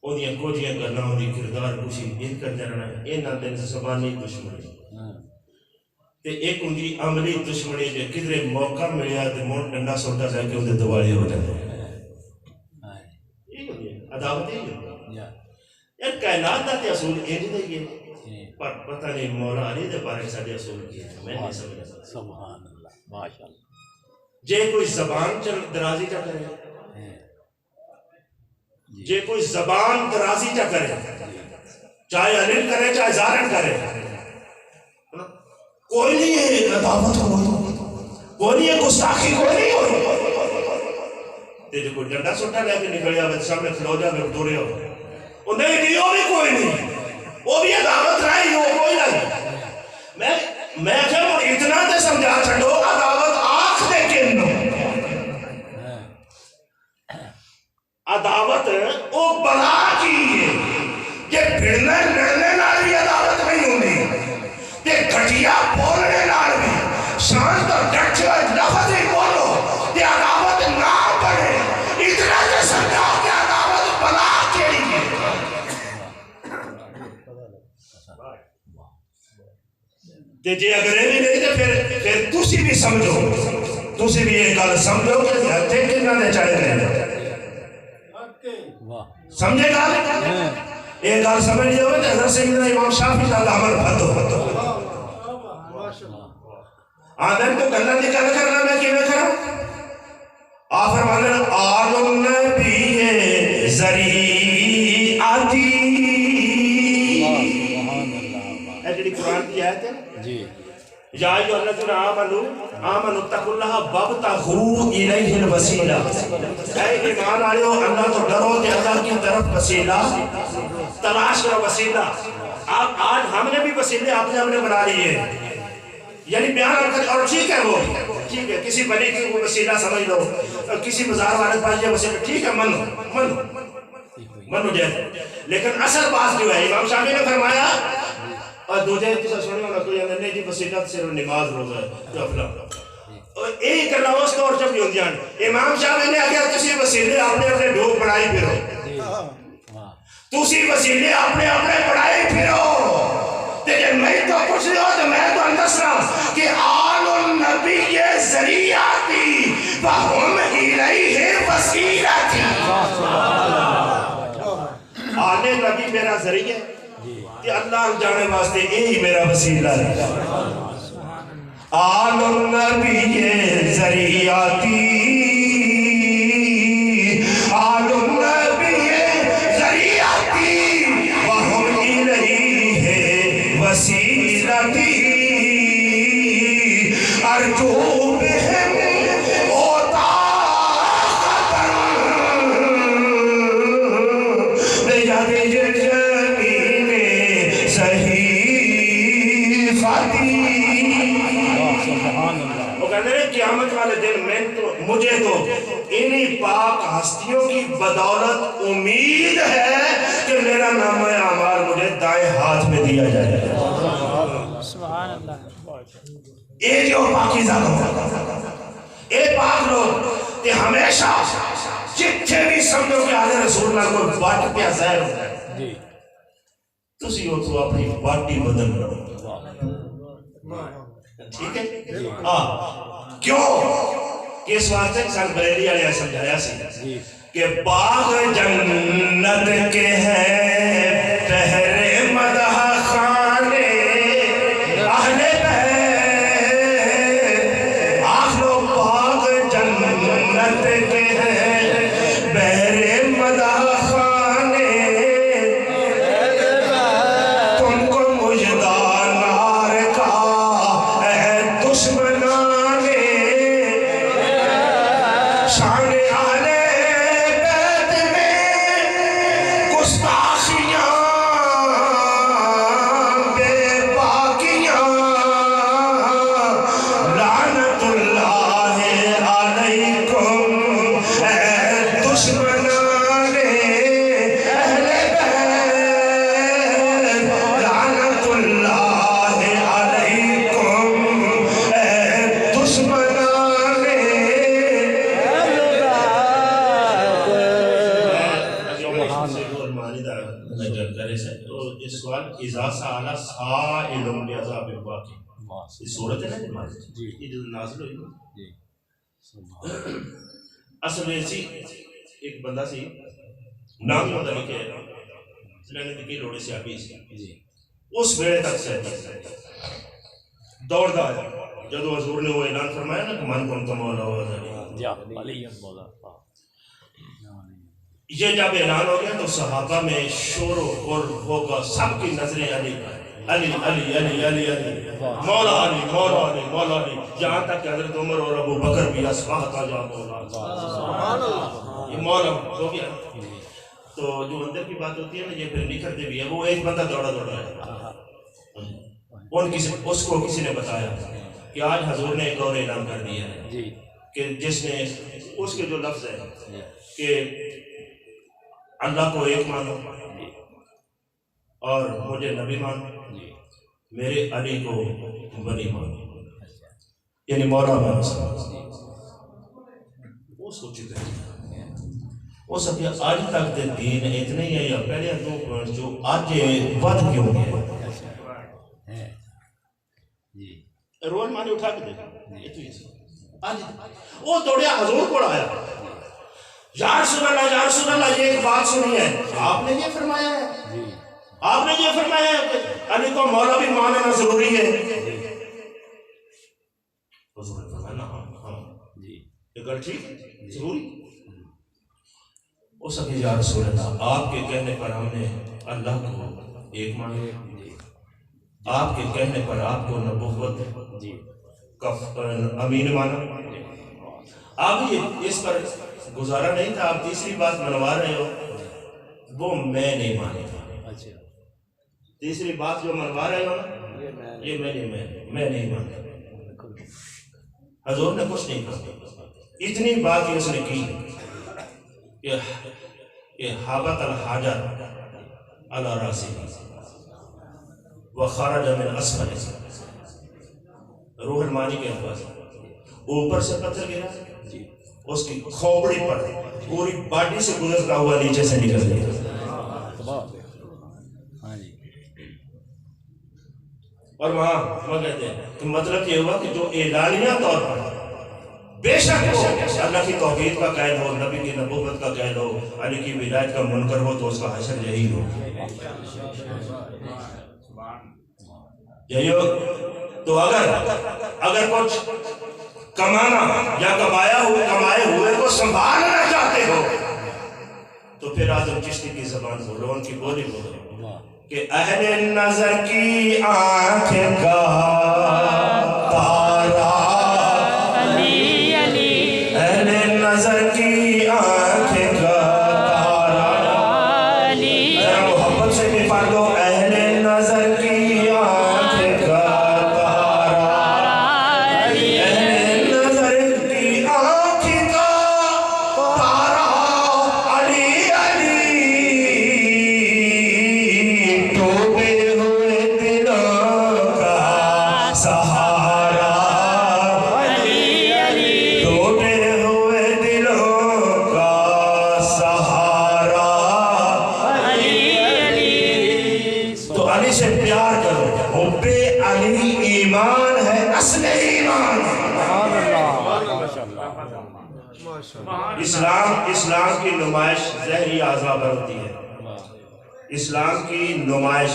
انہیں کوجیاں کرنا انہیں کردار کچھ یہ کر جانا یہ نہ دن زبانی دشمنی تے ایک انہیں عملی دشمنی جو کدھرے موقع ملیا تے مون ڈنڈا سوٹا جائے کہ انہیں دواری ہو جاتے ہیں یہ ہوئی ہے عداوت ہی ہے یار کائنات دا تے اصول ایج دے گئے پر پتہ نہیں مولا علی دے بارے ساڑھے اصول کیے میں نہیں سمجھا سکتا سبحان اللہ ماشاءاللہ جے کوئی زبان درازی چا کرے جے کوئی زبان درازی چا کرے چاہے علم کرے چاہے زارن کرے کوئی نہیں ہے عداوت کوئی نہیں ہے گستاخی کوئی نہیں ہوئی جو کوئی ڈنڈا سوٹا لے کے نکلیا سامنے کھلو جا میں دوڑے ہو وہ نہیں دیو بھی کوئی نہیں وہ بھی عداوت رہی ہو کوئی نہیں میں جب اتنا تے سمجھا چھڑو عداوت آنکھ دے کنو عداوت وہ بلا کی ہے کہ بھڑنے لڑنے نال بھی عداوت نہیں ہوندی تے گھٹیا بولنے نال بھی شان تو ڈٹ لفظ ہی بولو تے عداوت نہ بڑھے اتنا تے سمجھا کہ عداوت بلا کیڑی ہے تے جے اگر یہ نہیں تے پھر تسی بھی سمجھو تسی بھی یہ گل سمجھو کہ ہتھے کنا دے چڑھے رہے سمجھے گا یہ گل سمجھ لیو تے حضرت سیدنا امام شافعی دا عمل پھتو آدم تو گلاں دی گل کرنا میں کیویں کراں آ فرمانے آل النبی ذریعتی اے جڑی قرآن کی آیت ہے جی یا ایھا الذین آمنوا اتقوا اللہ وابتغوا الیہ الوسیلہ اے ایمان والو اللہ تو ڈرو تے اللہ کی طرف وسیلہ تلاش کرو وسیلہ آج ہم نے بھی وسیلے آپ نے بنا لیے یعنی بیان کر اور ٹھیک ہے وہ ٹھیک ہے کسی بڑی کی وہ وسیلہ سمجھ لو کسی بازار والے پاس یہ وسیلہ ٹھیک ہے منو جائے لیکن اصل بات جو ہے امام شافعی نے فرمایا اور دوجہ کسی سننے والا کوئی اندر نہیں جی وسیلہ صرف نماز روزہ ہے ایک کرنا اس طور جب بھی ہوندیاں امام شافعی نے اگر کسی وسیلے اپنے ڈھوک بڑھائی پھرو تسی وسیلے اپنے بڑھائی پھرو تے جب میں تو کچھ نہیں ہو تو میں تو اندسرا کہ آل النبی ذریعتی وہم الیہ وسیلتی آل نبی میرا ذریعہ کہ اللہ جانے واسطے یہی میرا وسیلہ ہے آل النبی ذریعتی آل النبی ذریعتی وہم الیہ وسیلتی ارجو بہم اوتا خبر بیاد جمین صحیفتی وہ کہتے ہیں قیامت والے دن مجھے تو انہی پاک ہستیوں کی بدولت امید ہے کہ میرا نام اعمال مجھے دائیں ہاتھ میں دیا جائے سبحان اللہ اے جو پاکیزہ لوگ اے پاک لوگ کہ ہمیشہ جتھے بھی سمجھو کہ آلے رسول اللہ کو بات پہ ظاہر ہوتا ہے تسی ہو تو اپنی باٹی بدل رہو ٹھیک ہے کیوں کہ اس واسطے سن بریلی علیہ سمجھایا سی کہ باغ جنت کے ہیں پہرے مدح خانے اہل بیت آخر باغ جنت کے ہیں پہرے مدح خانے تم کو مجدہ نار کا اے دشمنانے شان آلے بیت میں گستاخیاں بے باقیاں لعنت اللہ علیکم اے دشمنان اہل بیت لعنت اللہ علیکم اے دشمنان اس سوال اذا سأل سائل بعذاب واقع اس صورت ہے نا یہ جو نازل ہوئی اصل میں سی ایک بندہ سی نام ہوتا لکھے سنانے کی لوڑے سے آبی سی اس ویڑے تک سے دوڑ دا ہے جدو حضور نے وہ اعلان فرمایا نا کہ من کن تو مولا ہوا علی مولا یہ جب اعلان ہو گیا تو صحابہ میں شور و غر ہوگا سب کی نظریں علی علی علی علی علی علی مولا علی مولا علی مولا علی جہاں تک کہ حضرت عمر اور ابو بکر بھی اسفاہتا جا مولا یہ مولا ہو گیا تو جو اندر کی بات ہوتی ہے نا یہ پھر نکھرتے بھی ہے وہ ایک بندہ دوڑا دوڑا ہے اس کو کسی نے بتایا کہ آج حضور نے ایک اور اعلان کر دیا ہے کہ جس نے اس کے جو لفظ ہے کہ اللہ کو ایک مانو اور مجھے نبی مانو، میرے علی کو ولی مانو، یعنی مولا مانو۔ وہ سوچتے ہیں وہ سب آج تک دے دین اتنے ہی ہے یا پہلے دو جو آج ود کیوں گئے روح مانی اٹھا کے دیکھا آج وہ دوڑیا حضور کو آیا، یا رسول اللہ یہ ایک بات سنی ہے، آپ نے یہ فرمایا ہے، آپ نے یہ فرمایا ہے کہ علی کو مولا بھی ماننا ضروری ہے۔ حضور نے فرمایا ہاں یہ گل ٹھیک ضروری۔ وہ سب یا رسول اللہ آپ کے کہنے پر ہم نے اللہ کو ایک مانا، آپ کے کہنے پر آپ کو نبوت کا امین مانا، آپ یہ اس پر گزارا نہیں تھا، آپ تیسری بات منوا رہے ہو وہ میں نہیں مانی تھا، تیسری بات جو منوا رہے ہو یہ میں نہیں مانتا۔ حضور نے کچھ نہیں کہا، اتنی بات ہی اس نے کی کہ حابت الحاجت علی راسی وخرج من اسفل، روح المانی کے الفاظ اوپر سے پتھر گرا، اس کی کھوپڑی پر پوری باڈی سے گزرتا ہوا نیچے سے نکل گیا، اور وہاں وہ کہتے ہیں کہ مطلب یہ ہوا کہ جو اعلانیہ طور پر بے شک ہو اللہ کی توحید کا قائل ہو، نبی کی نبوت کا قائل ہو، علی کی ولایت کا منکر ہو تو اس کا حشر یہی ہو، یہی ہو۔ تو اگر کچھ کمانا یا کمائے ہوئے کو سنبھالنا چاہتے ہو تو پھر اعظم چشتی کی زبان بولو، ان کی بولی بولو کہ اہل نظر کی آنکھ کا تارا، اہل نظر کی آنکھ کا تارا، ذرا محبت سے بھی پڑھ دو، اہل نظر کی آنکھ کا تارا، اہل نظر کی آنکھ کا تارا، علی علی ڈوبے ہوئے دلوں کا سہارا، ڈوبے ہوئے دلوں کا سہارا، تو علی سے پیار کرو، حب علی ایمان ہے، اصل ایمان۔ اسلام کی نمائش ظاہری اعضاء پر ہوتی ہے، اسلام کی نمائش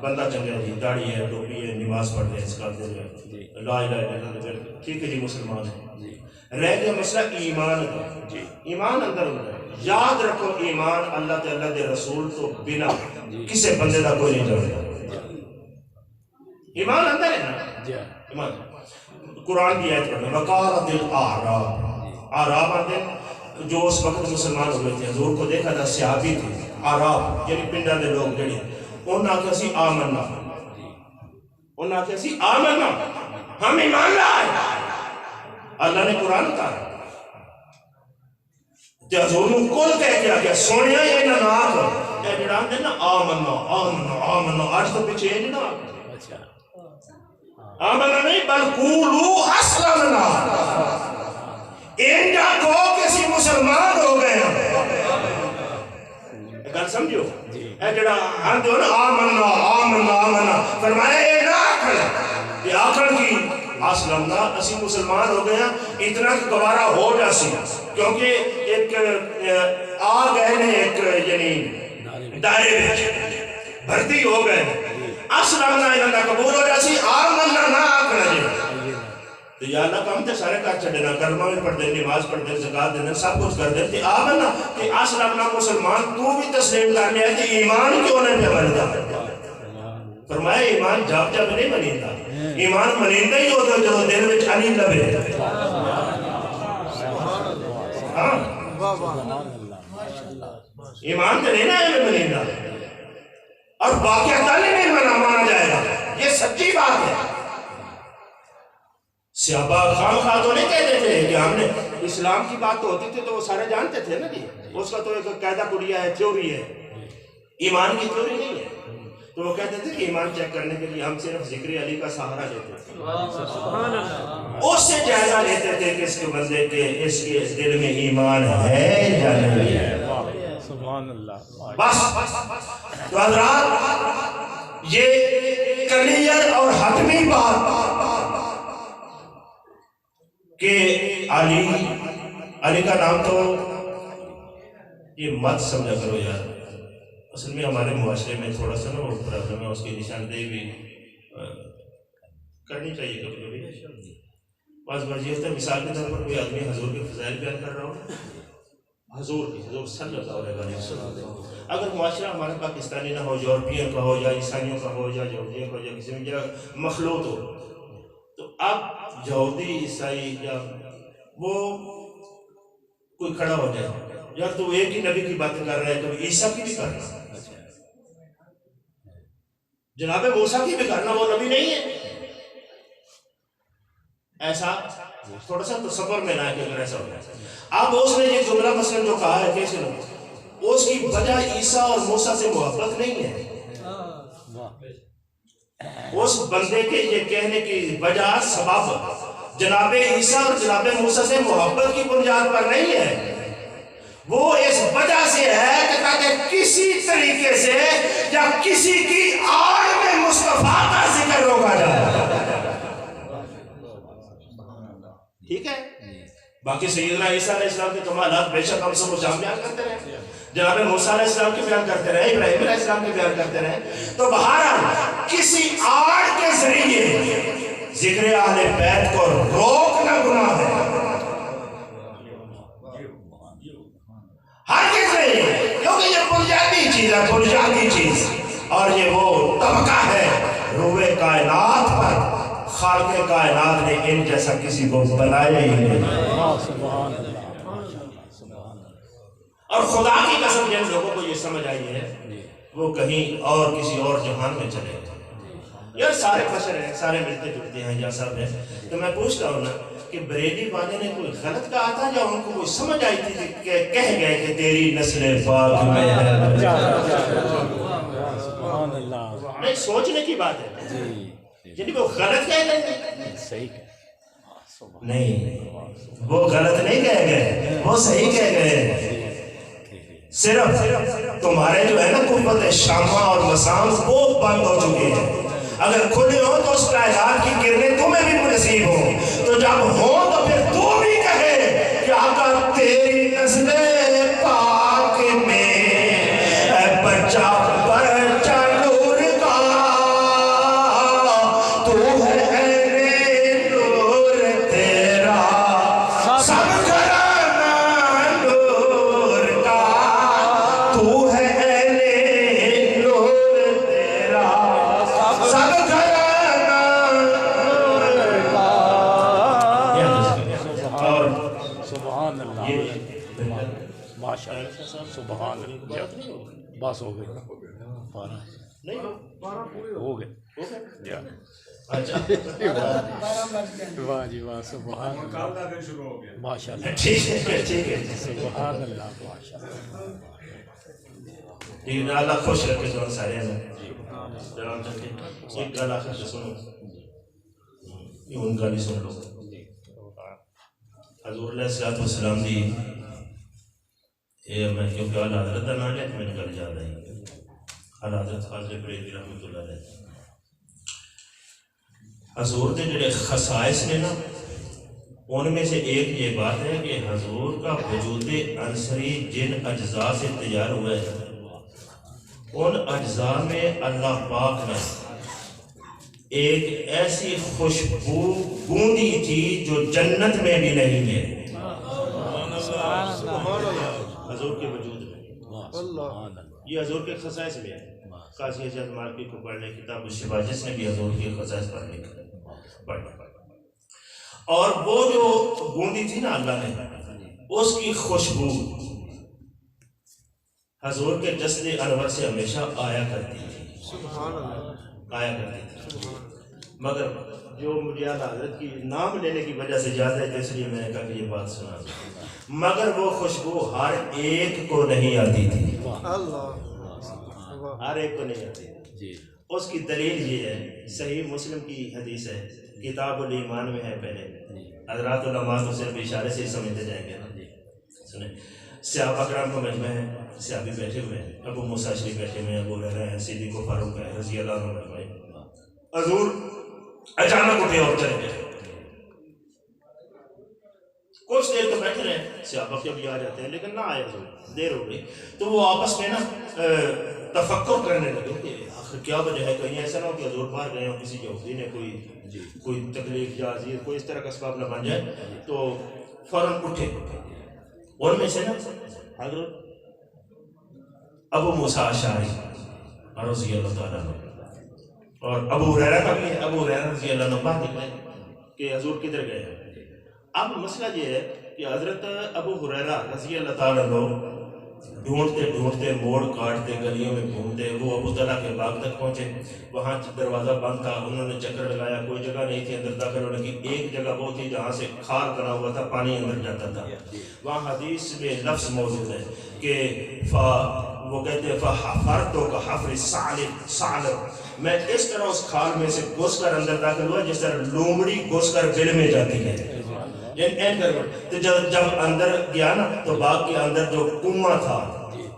بندہ چنگا جی داڑھی ہے، ٹوپی ہے، نماز پڑھ رہے ہیں، لا الہ الا اللہ، ٹھیک ہے جی مسلمان ہے، رہ گیا مسئلہ ایمان کا، ایمان اندر ہوتا ہے۔ یاد رکھو ایمان اللہ تے اللہ دے رسول تو بنا کسے بندے دا کوئی نہیں جڑتا، ایمان اندر ہے نا، ایمان۔ قرآن کی آیت پڑھنا وقالت الاعراب، اعراب آتے جو اس وقت مسلمان ہوئے تھے، حضور کو دیکھا تھا صحابی تھے، اعراب یعنی پنڈا دے لوگ جڑے، انہوں نے آکھا سی آمنا، انہوں نے آکھا سی آمنا، ہم ایمان لائے، اللہ نے قرآن اتارا، تے حضور نے کل کہہ کے آگیا سونیا یہ نہ آکھا، اے جڑان دے نا آمنا آمنا آمنا، آج تو پیچھے نہیں نا آمنا نہیں بل قولو اسلمنا، انجا کو کسی مسلمان ہو گئے گل سمجھو، اے جڑا ہم جو نا آمنا آمنا آمنا فرمایا اے نہ آکھن، یہ آکھن کی اسلمنا اسی مسلمان ہو گئے ہیں، اتنا گوارا ہو جاسی، کیونکہ ایک آ گئے نے ایک یعنی دائرے میں بھرتی ہو گئے، اسلمنا انہاں قبول ہو جاسی، آمنا نہ آکھنا جی، تو یا اللہ کام تے سارے کار چھڑنا، کلمہ بھی پڑھ دیں، نماز پڑھ دیں، زکاة دیں، سب کچھ کر دیں، تے آمنا کہ اسلمنا مسلمان تو بھی تسلیم کرنے ہے، تے ایمان کیوں نہیں پہ بنتا؟ فرمایا ایمان جاب جاب نہیں بنیتا، ایمان منیندہ ہی ہوتا جو دل وچ علی لبے، ہاں ایمان تے نہیں نا ہے منیندہ، اور واقعہ نہیں مانا جائے گا، یہ سچی بات ہے، صحابہ خام خواہ تو نہیں کہتے تھے کہ ہم نے اسلام کی بات تو ہوتی تھی تو وہ سارے جانتے تھے نا جی، اس کا تو ایک قاعدہ کلیہ ہے، تھیوری ہے، ایمان کی تھیوری نہیں ہے. تو وہ کہتے تھے کہ ایمان چیک کرنے کے لیے ہم صرف ذکر علی کا سہارا لیتے تھے، اس سے جائزہ لیتے تھے کہ اس کے بندے کے اس کے دل میں ایمان ہے یا نہیں ہے. سبحان اللہ. بس تو حضرات یہ کلیئر اور حتمی بات کہ علی کا نام تو یہ مت سمجھا کرو یار. اصل میں ہمارے معاشرے میں تھوڑا سا نا وہ پرابلم ہے، اس کی نشاندہی بھی کرنی چاہیے کبھی کبھی. بس یہ ہوتا ہے مثال کے طور پر کوئی آدمی حضور کے فضائل بیان کر رہا ہو، حضور صلی اللہ علیہ وسلم، اگر معاشرہ ہمارا پاکستانی نہ ہو، یورپین کا ہو یا عیسائیوں کا ہو یا یہودیوں کا یا کسی میں مخلوط ہو، تو اب یہودی عیسائی یا وہ کوئی کھڑا ہو جائے یار تو ایک ہی نبی کی باتیں کر رہا ہے، کبھی عیسیٰ کی بھی کرنا، جناب موسیٰ کی بھی کرنا، وہ نبی نہیں ہے. ایسا تھوڑا سا تصور میں نہ ہے کہ اگر ایسا ہو جائے. اب اس نے یہ جملہ مثلا جو کہا ہے کیسے لوگ، اس کی وجہ عیسیٰ اور موسیٰ سے محبت نہیں ہے. اس بندے کے یہ کہنے کی وجہ سبب جناب عیسیٰ اور جناب موسیٰ سے محبت کی بنیاد پر نہیں ہے، وہ اس وجہ سے ہے کہ تاکہ کسی طریقے سے یا کسی کی آڑ میں مصطفیٰ کا ذکر روکا جائے. ٹھیک ہے. باقی سیدنا عیسیٰ علیہ السلام کے کمالات بے شک ہم سب جام بیان کرتے رہے، جناب موسیٰ علیہ السلام کے بیان کرتے رہے، ابراہیم علیہ السلام کے بیان کرتے رہے. تو بہرحال کسی آڑ کے ذریعے ذکر اہل بیت کو روکنا گناہ ہے، ہر کس نہیں، کیونکہ یہ بنیادی چیز ہے، بنیادی چیز، اور یہ وہ طبقہ ہے روئے کائنات پر خالق کائنات نے ان جیسا کسی کو بنایا ہی نہیں. اور خدا کی قسم جن لوگوں کو یہ سمجھ آئی ہے وہ کہیں اور کسی اور جہان میں چلے گئے. یار سارے بشر ہیں، سارے ملتے جلتے ہیں یا سب ہیں. تو میں پوچھتا ہوں نا کہ بریلی والے نے کوئی غلط کہا تھا یا ان کو کوئی سمجھ آئی تھی کہ کہہ گئے کہ تیری نسل پاک میں ہے؟ نہیں، سوچنے کی بات ہے، یعنی وہ غلط کہہ گئے؟ صحیح نہیں، وہ غلط نہیں کہہ گئے، وہ صحیح کہہ گئے. صرف تمہارے جو ہے نا قوت شامہ اور مسام وہ بند ہو چکے ہیں. اگر کھلے ہو تو اس کائنات کی کرنیں تمہیں بھی نصیب ہوں. تو جب ہو تو پھر تو بھی کہے کہ آقا تیری نسل پاک میں اے بچہ بچہ نور کا تو ہے نور تیرا سب گھرانہ نور کا تو ہے نور تیرا سب گھرانہ نور کا. اور سبحان اللہ، ماشاء اللہ، سبحان اللہ. بس ہو گئے، ہو گئے. واہ جی واہ، سبحان اللہ، ماشاء اللہ، سبحان اللہ، ماشاء اللہ. لیکن اللہ خوش رکھے جو سارے ہیں جناب چکے ایک گل آخر سے سنو، یہ ان گالی سن لو. حضور علیہ السلام دی میں کیونکہ اعلیٰ حضرت کا نام لیا تو میں نے گل یاد آئی. اعلیٰ حضرت خاص بریلوی رحمۃ اللہ علیہ حضور کے جڑے خصائص نے نا ان میں سے ایک یہ بات ہے کہ حضور کا وجود عنصری جن اجزاء سے تیار ہوا ہے ان اجزاء میں اللہ پاک نے ایک ایسی خوشبو گوندی تھی جو جنت میں بھی نہیں ہے حضور کے وجود میں. یہ حضور کے خصائص میں ہے. قاضی حجت مالکی کو پڑھنے کتاب الشفا جس نے بھی حضور کے خصائص پڑھنے پڑھنا. اور وہ جو گوندی تھی نا اللہ نے اس کی خوشبو حضور کے جسد انور سے ہمیشہ آیا کرتی تھی، آیا کرتی تھی. مگر جو مجھے اعلیٰ حضرت کی نام لینے کی وجہ سے جاتا ہے تو اس لیے میں نے کہا کہ یہ بات سنا دوں. مگر وہ خوشبو ہر ایک کو نہیں آتی تھی, ہر ایک کو نہیں آتی تھی. اس کی دلیل یہ ہے, صحیح مسلم کی حدیث ہے, کتاب الایمان میں ہے. پہلے حضرات علماء تو صرف اشارے سے ہی سمجھتے جائیں گے. سنیں, صحابہ کرام کا مجمع ہے, صحابی بیٹھے ہوئے ہیں, ابو موسیٰ شریف بیٹھے ہوئے ہیں, ابو ہریرہ ہیں, صدیق و فاروق ہیں رضی اللہ عنہ اجمعین. حضور اچانک اٹھے اور چلے گئے. کچھ دیر تو بیٹھے رہے, صحابہ کے بھی آ جاتے ہیں لیکن نہ آئے, حضور دیر ہو گئی. تو وہ آپس میں نا تفکر کرنے لگے کہ آخر کیا وجہ ہے, کہیں ایسا نہ ہو کہ حضور باہر گئے ہوں, کسی یہودی نے کوئی تکلیف یا عزیز کوئی اس طرح کا اسباب نہ بن جائے. تو فوراً اٹھے. ان میں سے نا حضرت ابو موسیٰ اشعری رضی اللہ تعالیٰ عنہ اور ابو ہریرہ کا بھی ہے, ابو ہریرہ رضی اللہ عنہ باہر نکلے کہ حضور کدھر گئے ہیں. اب مسئلہ یہ ہے کہ حضرت ابو ہریرہ رضی اللہ تعالیٰ عنہ ڈھونڈتے ڈھونڈتے موڑ کاٹتے گلیوں میں گھومتے وہ ابو طلحہ کے باغ تک پہنچے. وہاں دروازہ بند تھا, انہوں نے چکر لگایا, کوئی جگہ نہیں تھی اندر داخل ہونے کی. ایک جگہ وہ تھی جہاں سے کھار بنا ہوا تھا, پانی اندر جاتا تھا. وہاں حدیث میں لفظ موجود ہے کہ وہ کہتے ہیں فَحَفَرْتُ كَحَفْرِ الثَّعْلَبِ, میں اس طرح اس کھال میں سے گھس کر اندر داخل ہوا جس طرح لومڑی گھس کر بل میں جاتی ہے. تو جب اندر گیا نا تو باغ کے اندر جو کنواں تھا,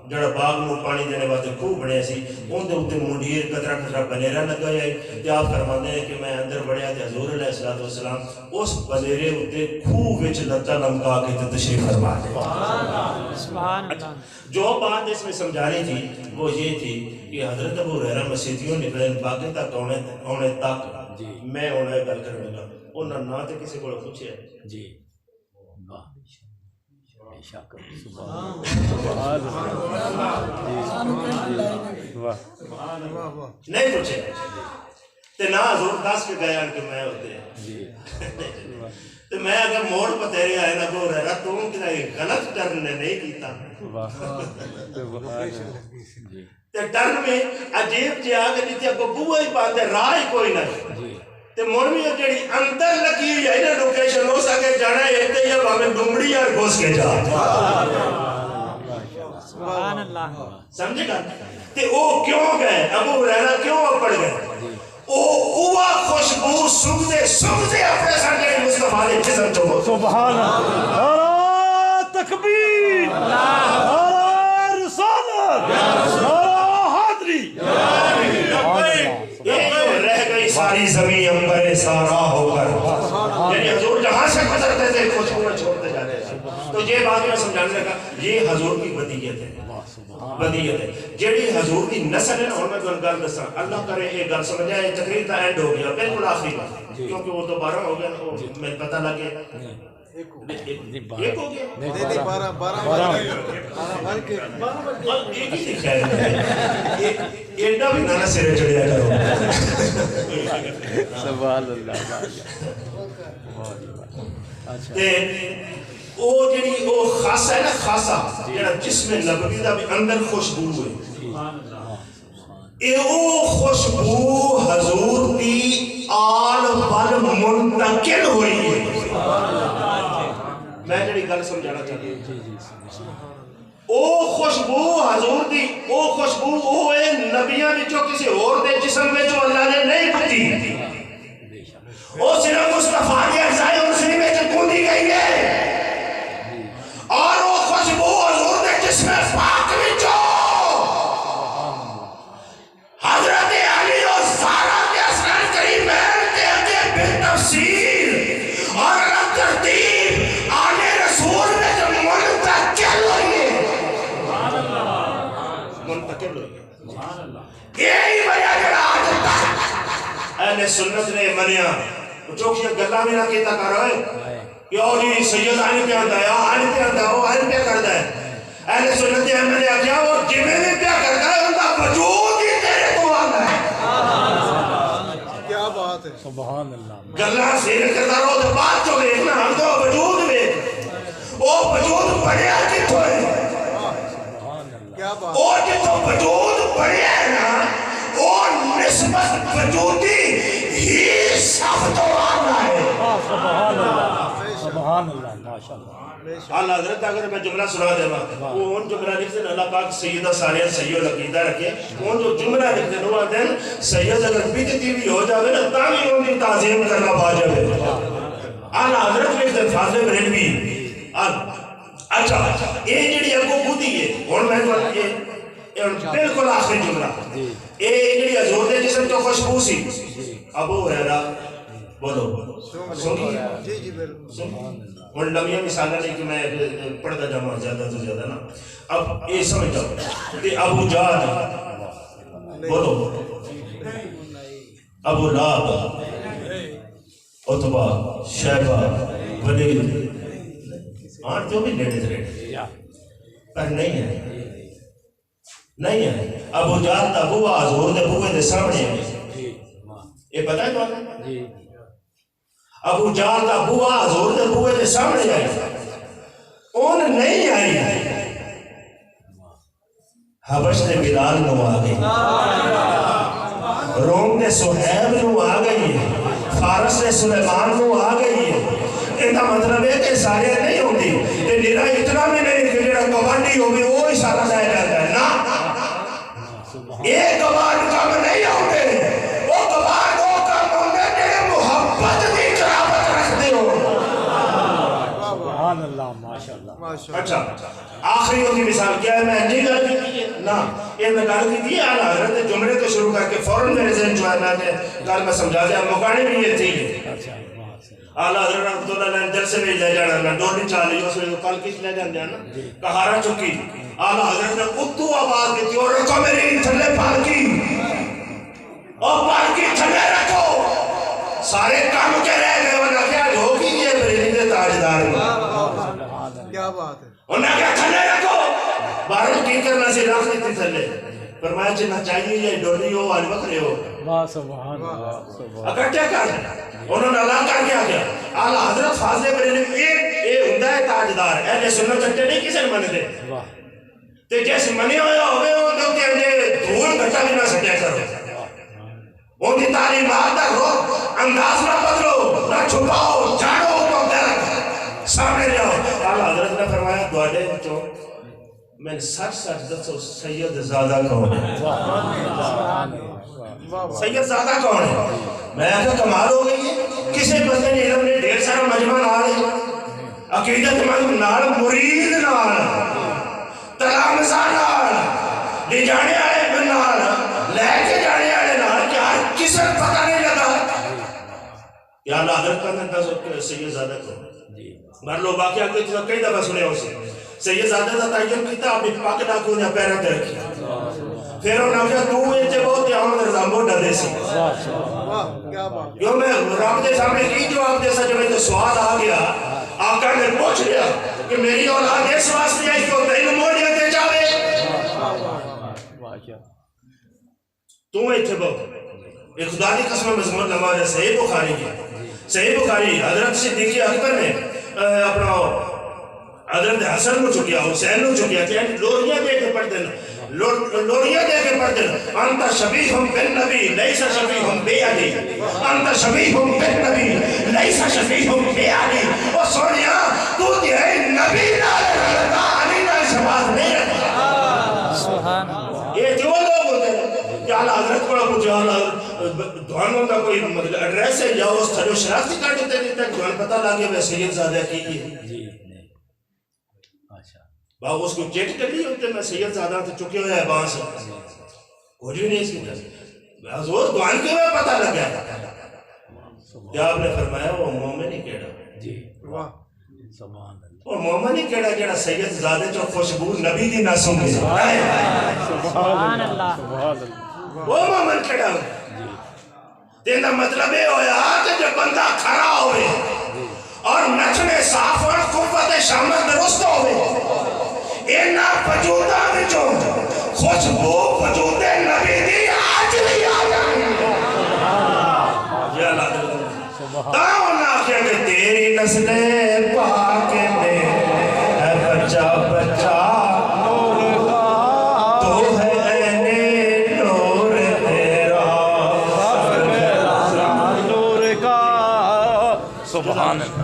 جڑا باغ میں پانی دینے واسطے خوب بڑے سی, ان دے اوتے منڈیر قطرہ قطرہ بنیرا لگا ہے. تے آپ فرماندے ہیں کہ میں اندر بڑھیا تے حضور علیہ الصلوۃ والسلام اس بنیرے اوتے خوب وچ لتا لمکا کے تے تشریف فرما گئے. سبحان اللہ. جو بات اس میں سمجھانی تھی وہ یہ تھی کہ حضرت ابو ہریرہ مسجدیوں نکلے باغے تک آنے تک میں انہیں گل کرنے لگا. انہوں نے نہ تے کسی کو پوچھے جی نہیں پوچھے تے نہ حضور دس کے گئے کہ میں ہوتے ہیں. تو میں اگر موڑ پہ تیرے آئے نہ بول رہا تو کیا غلط ٹرن نے نہیں کیتا. تے ٹرن میں عجیب جی آگے جیتے کو بوہ ہی باندھے راہ ہی کوئی نہیں. تے مولوی جڑی اندر لگی ہوئی ہے نا لوکیشن ہو سکے جانا ہے تے یا ہمیں ڈمڑی اور گھس کے جا. سبحان اللہ. سمجھے گا. تے او کیوں گئے, ابو ہریرہ کیوں پڑ گئے, اوہ خوشبو سنگتے اپنے سنگے مصطفیٰ علیہ جسم تو سبحان اللہ. نعرہ تکبیر, نعرہ رسالت, نعرہ حیدری. رہ گئی ساری زمین امبر سارا ہو کر, یعنی حضور جہاں سے گزرتے تھے خوشبو میں چھوڑتے جاتے تھے. تو یہ بات میں سمجھانے لگا یہ حضور کی بدیت ہے, بدیت ہے. جیڑی حضور کی نسل ہے نا, اور میں تو گل دساں اللہ کرے ایک گل سمجھ جائے, تقریر کا اینڈ ہو گیا بالکل آخری بات, کیونکہ وہ تو 12 ہو گیا نا, میں پتہ لگ گیا ایک ہو گیا ایک ہی دکھا ہے, ایڈا بھی نانا سرے چڑھیا کرو. سبحان اللہ. او جڑی او خاصہ ہے نا, خاصہ جڑا جسم نبوی دا بھی اندر خوشبو ہے, اے او خوشبو حضور دی آل بل منتقل ہوئی ہے. میں جڑی گل سمجھانا چاہتا ہوں, او خوشبو حضور دی, او خوشبو او اے نبیاں وچوں کسی اور دے جسم وچوں اللہ نے نہیں بھیجی, او صرف مصطفیٰ کے اجزائے رسول میں گوندی گئی ہے. اور وہ خوشبو حضور دے جسم پاک وچوں حضرت علی و زہرا کے اسرار کریمین کے اگے بالتفصیل اور ترتیب آنے رسول میں جو منتقل ہوئی ہے, منتقل ہوئی ہے. یہی وجہ جڑا آج تک اہل سنت نے منیا چوکیاں گلا بھی نہ کیتا کر رہے کہ اور یہ سید آنے پہ آتا ہے, آنے پہ آتا ہے, وہ آنے پہ کرتا ہے. اہل سنت نے میں نے کیا وہ جمعے میں پہ کرتا ہے, ان کا وجود ہی تیرے تو آنا ہے. کیا بات ہے. سبحان اللہ. گلا سیر کرتا رہو تو بات تو دیکھنا, ہم تو وجود میں وہ وجود بڑھیا کتوں ہے, کیا بات. وہ جتوں وجود بڑھیا ہے نا, وہ نسبت وجودی ہی وقت تو آ رہا ہے. سبحان اللہ سبحان اللہ ماشاء اللہ. اللہ حضرت اگر میں جملہ سنا دے وہ ان جملہ لکھتے ہیں اللہ پاک سیدہ سالیہ سید عقیدہ رکھے ان جو جملہ لکھتے ہیں وہ دن سید اگر بیدتی بھی ہو جاوے نا تاہی ان کی تعظیم کرنا واجب ہے. اللہ حضرت لکھتے ہیں فاضل بریلوی. اچھا یہ جڑی اگو بودھی ہے اور میں بالکل آخری جملہ یہ جڑی حضور دے جسم تو خوشبو سی ابو ہریرہ بولو سنگی جی جی بالکل. اور لمحہ مثالہ نہیں کہ میں پڑھتا جاؤں زیادہ تو زیادہ نا. اب یہ سمجھ جاؤ کہ ابو جہل بولو ابو لہب عتبہ شیبہ ولید آن جو بھی لیڈیز رہے پر نہیں ہے نہیں ہے. ابو جہل دا بوا حضور دے بوے دے سامنے ہے یہ پتہ ہے تو ابو جہل دا بوا حضور دے بوے دے سامنے آئی اون نہیں آئی حبش دے بلال نو آ گئی روم دے سہیب نو آ گئی فارس دے سلیمان نو آ گئی ان کا مطلب ہے کہ سارے نہیں ہوتی کہ میرا اتنا بھی نہیں کہ جڑا کبڈی ہوگی وہ ہی سارا لایا جاتا ہے نا ایک کبڈ کم نہیں ہوتے وہ کبڈ وہ کم ہوتے جڑے محبت دی قرابت رکھتے ہو. سبحان اللہ ماشاء اللہ. اچھا آخری ان کی مثال کیا ہے میں نہیں گل کی نا یہ میں گل کی تھی اعلیٰ حضرت جملے تو شروع کر کے فوراً میرے ذہن جو ہے میں نے گل میں سمجھا دیا مکانے بھی یہ تھی اعلیٰ حضرت رحمت اللہ علیہ جلسے میں لے جانا نا ڈولی چالی اس میں کل کس لے جان دیانا کہارا چکی اعلیٰ حضرت نے اتو آواز دیتی اور رکھو میری تھلے پالکی اور پالکی تھلے رکھو سارے کام کے رہ گئے ورنہ کیا ہوگی یہ بریلی دے تاجدار کیا بات ہے. انہوں نے کیا تھلے رکھو بارش کی کرنا سے رکھ دیتی تھلے فرمایا چنہ چاہیے یہ ڈولی ہو آج وقت رہے ہو سبحان اللہ. اگر کیا کر انہوں نے اللہ کر کیا کیا اعلیٰ حضرت فاضل بریلوی ایک ہندہ ہے تاجدار اہل سنت چٹے نہیں کسے منے دے تے جیسے منی ہویا ہوئے ہو تو کہ انہیں دھول گھٹا بھی نہ سکتے کرو ان کی تعلیمات دا رو انداز نہ بدلو نہ چھپاؤ جھاڑو تو درک سامنے جاؤ. اعلیٰ حضرت نے فرمایا دوالے جو میں سچ سچ دسو سید زادہ کون ہے سید زادہ کون ہے میں کہا کمال ہو گئی ہے کسے بندے نے علم نے ڈھیر سارا مجمع نال عقیدت مند نال مرید نال تلامزہ نال لے جانے آئے نال لے کے جانے آئے نال کیا کسے پتہ نہیں لگا یا اللہ حضرت کا اندازہ سید زادہ کون مر لو باقیہ کئی دفعہ سنے ہو سے سید زادہ دا تعین کیتا اپنی پاک ڈاکوں نے پیرہ تے رکھی پھر انہوں نے کہا تو ایچے بہت احمد رضا موڈا دے سی کیا بات. جو میں رب دے سامنے کی جواب دے سا جب تو سوال آ گیا آقا نے پوچھ لیا کہ میری اولاد اس واسطے آئی کہ تین موڑیاں دے جاوے تو ایتھے بہت ایک خدا دی قسم مضمون نماز ہے صحیح بخاری حضرت صدیقی اکبر نے اپنا حضرت حسن نو چکیا حسین نو چکیا کہ لوریاں دے کے پڑھ دینا لوریاں دے کے پڑھ دینا انتا شبیہم بالنبی لیسا شبیہم بے علی انتا شبیہم بالنبی لیسا شبیہم بے علی اور سونیا تو دیئے نبی نالے رلتا علی نالے شباز نہیں رکھتا سبحان اللہ. یہ جو لوگ ہوتے ہیں کہ اعلیٰ حضرت کو کچھ اعلیٰ دھوانوں کا کوئی مطلب ایڈریس ہے یا اس تھلو شناختی کارڈ ہوتے ہیں تک دھوان پتہ لگے میں سید زادہ کی باہو اس کو چیٹ کر لی ہوتے میں سید زادہ سے چکے ہوئے ہیں بانس کوئی بھی نہیں اس کی طرح حضور دعان کے میں پتہ لگ گیا کیا آپ نے فرمایا وہ مومن ہی کہڑا وہ مومن ہی کہڑا سید زادہ جو خوشبو نبی دی نہ سنگے سبحان اللہ. وہ مومن کہڑا دینا مطلب یہ ہویا کہ جب بندہ کھڑا ہوئے اور نچنے صاف اور قوت شامل درست ہوئے اینا وجودہ وچوں خوشبو وجود نبی دی آج بھی آ جائیں یا اللہ تاؤں نہ کیا کہ تیری نسل پاک میں ہے بچہ بچہ تو ہے عین نور تیرا نور کا سبحان اللہ